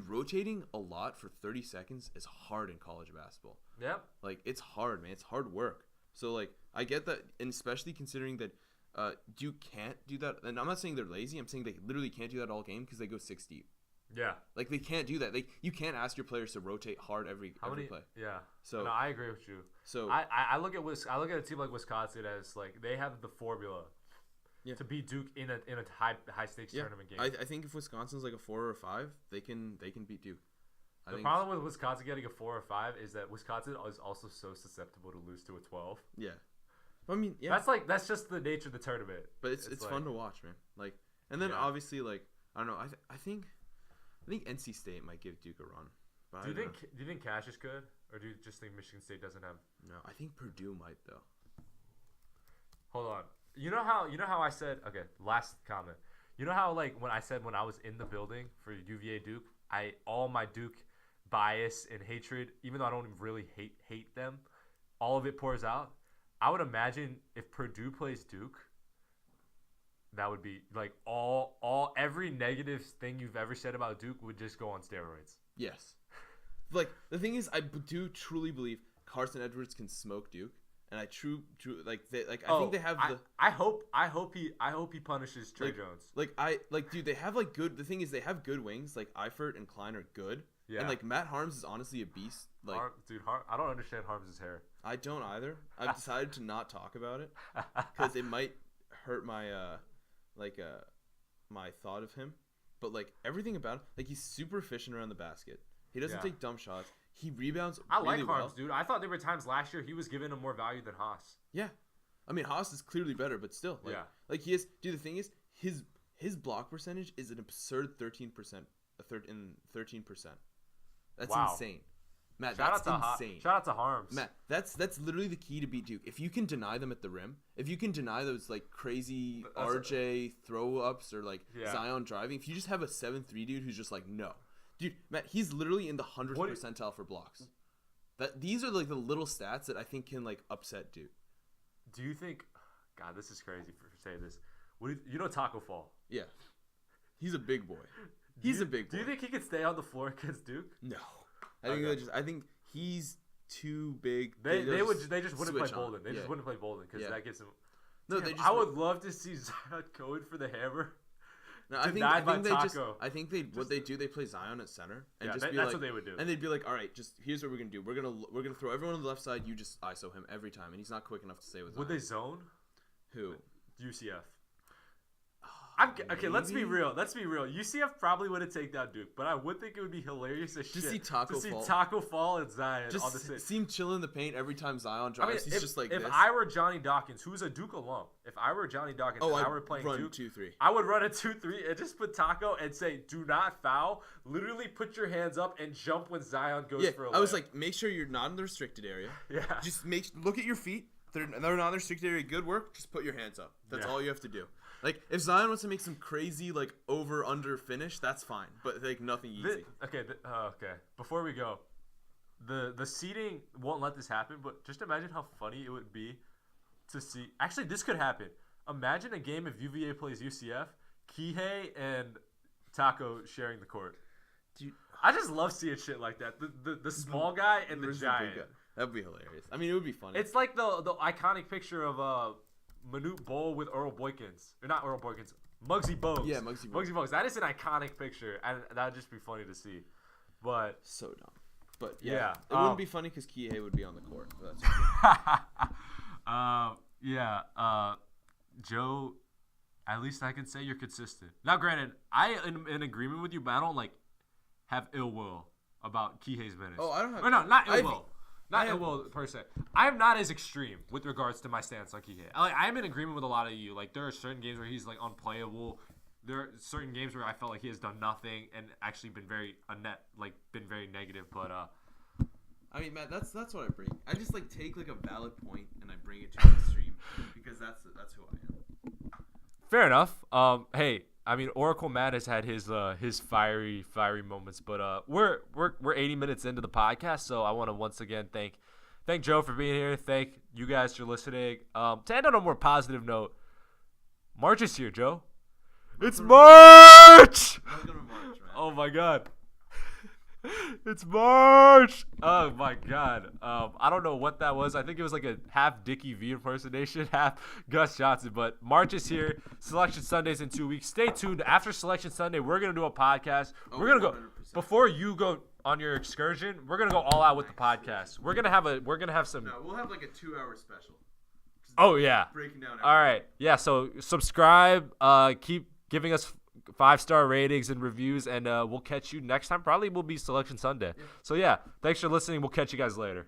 Rotating a lot for 30 seconds is hard in college basketball. Yep. Like, it's hard, man. It's hard work. So, like, I get that, and especially considering that Duke can't do that. And I'm not saying they're lazy. I'm saying they literally can't do that all game because they go 6 deep. Yeah. Like, they can't do that. You can't ask your players to rotate hard every play. Yeah. So no, I agree with you. So I look at a team like Wisconsin as, like, they have the formula to beat Duke in a high stakes tournament game. I think if Wisconsin's like a 4 or a 5, they can beat Duke. The problem with Wisconsin getting a 4 or 5 is that Wisconsin is also so susceptible to lose to a 12. Yeah. I mean, yeah. That's just the nature of the tournament. But it's like, fun to watch, man. Like, and then obviously, like, I don't know. I think NC State might give Duke a run. But do you think Cash is good, or do you just think Michigan State doesn't have? No, I think Purdue might though. Hold on. You know how I said, okay, last comment. You know how, like, when I was in the building for UVA Duke, all my Duke bias and hatred, even though I don't really hate them, all of it pours out. I would imagine if Purdue plays Duke, that would be like every negative thing you've ever said about Duke would just go on steroids. Yes. Like, the thing is, I do truly believe Carson Edwards can smoke Duke, and I think they have the. I hope he punishes Trey Jones. Dude, they have like good. The thing is, they have good wings. Like, Eifert and Klein are good. Yeah. And like Matt Harms is honestly a beast. Like, I don't understand Harms' hair. I don't either. I've decided to not talk about it because it might hurt my my thought of him. But like everything about him, like, he's super efficient around the basket. He doesn't take dumb shots. He rebounds. I really like well. Harms, dude. I thought there were times last year he was giving him more value than Haas. Yeah, I mean Haas is clearly better, but still, like, Yeah. like he is. Dude, the thing is, his block percentage is an absurd 13%. 13%. That's Wow. insane, Matt. Shout That's insane. Shout out to Harms. Matt, that's literally the key to beat Duke. If you can deny them at the rim, if you can deny those like crazy RJ throw ups or like Zion driving, if you just have a 7-3 dude who's just like no, dude, Matt, he's literally in the 100th percentile for blocks. These are like the little stats that I think can like upset Duke. Do you think? God, this is crazy for saying this. You know Taco Fall? Yeah, he's a big boy. He's a big boy. Do you think he could stay on the floor against Duke? No, I think he's too big. They just wouldn't play Bolden. They just wouldn't play Bolden because that gives him. No, Damn, I would love to see Zion going for the hammer. No, I think they play Zion at center and just be that's like, what they would do. And they'd be like, all right, just here's what we're gonna do. We're gonna throw everyone on the left side. You just ISO him every time, and he's not quick enough to stay with Zion. Would they zone? Who? UCF. Okay, let's be real. UCF probably wouldn't take down Duke, but I would think it would be hilarious as shit see Taco Fall and Zion just on the same. See him chill in the paint every time Zion drives. He's just like if this. I were Johnny Dawkins, who's a Duke alum, if I were Johnny Dawkins and I were playing Duke, 2-3. I would run a 2-3 and just put Taco and say, "Do not foul." Literally, put your hands up and jump when Zion goes for a layup. I was like, make sure you're not in the restricted area. Yeah. Just look at your feet. They're not in the restricted area. Good work. Just put your hands up. That's all you have to do. Like, if Zion wants to make some crazy, like, over-under finish, that's fine. But, like, nothing easy. Okay. Before we go, the seeding won't let this happen, but just imagine how funny it would be to see. Actually, this could happen. Imagine a game if UVA plays UCF, Kihei and Taco sharing the court. Dude, I just love seeing shit like that. The small guy and the giant. That would be hilarious. I mean, it would be funny. It's like the iconic picture of Manute Bol with Earl Boykins. Or not Earl Boykins. Muggsy Bogues. Yeah, Muggsy Bogues. That is an iconic picture, and that would just be funny to see. But so dumb. But yeah, it wouldn't be funny because Kihei would be on the court. That's Joe, at least I can say you're consistent. Now, granted, I am in agreement with you, but I don't like have ill will about Kihei's minutes. Oh, I don't have. Or no, not ill will. Not ill will per se. I am not as extreme with regards to my stance on Kihei. I'm in agreement with a lot of you. Like, there are certain games where he's like unplayable. There are certain games where I felt like he has done nothing and actually been very negative. But I mean, Matt, that's what I bring. I just like take like a valid point and I bring it to an extreme because that's who I am. Fair enough. Hey, I mean, Oracle Matt has had his fiery moments, but we're 80 minutes into the podcast, so I want to once again thank Joe for being here. Thank you guys for listening. To end on a more positive note, March is here, Joe. It's March! Oh my God. It's March! Oh my God. I don't know what that was. I think it was like a half Dickie V impersonation, half Gus Johnson. But March is here. Selection Sunday's in 2 weeks. Stay tuned. After Selection Sunday, we're gonna do a podcast. We're gonna go 100%. Before you go on your excursion. We're gonna go all out with the podcast. We're gonna have some. No, we'll have like a 2-hour special. Oh yeah. Breaking down. All right. Yeah. So subscribe. Keep giving us 5-star ratings and reviews, and we'll catch you next time. Probably will be Selection Sunday. Yeah. So yeah, thanks for listening. We'll catch you guys later.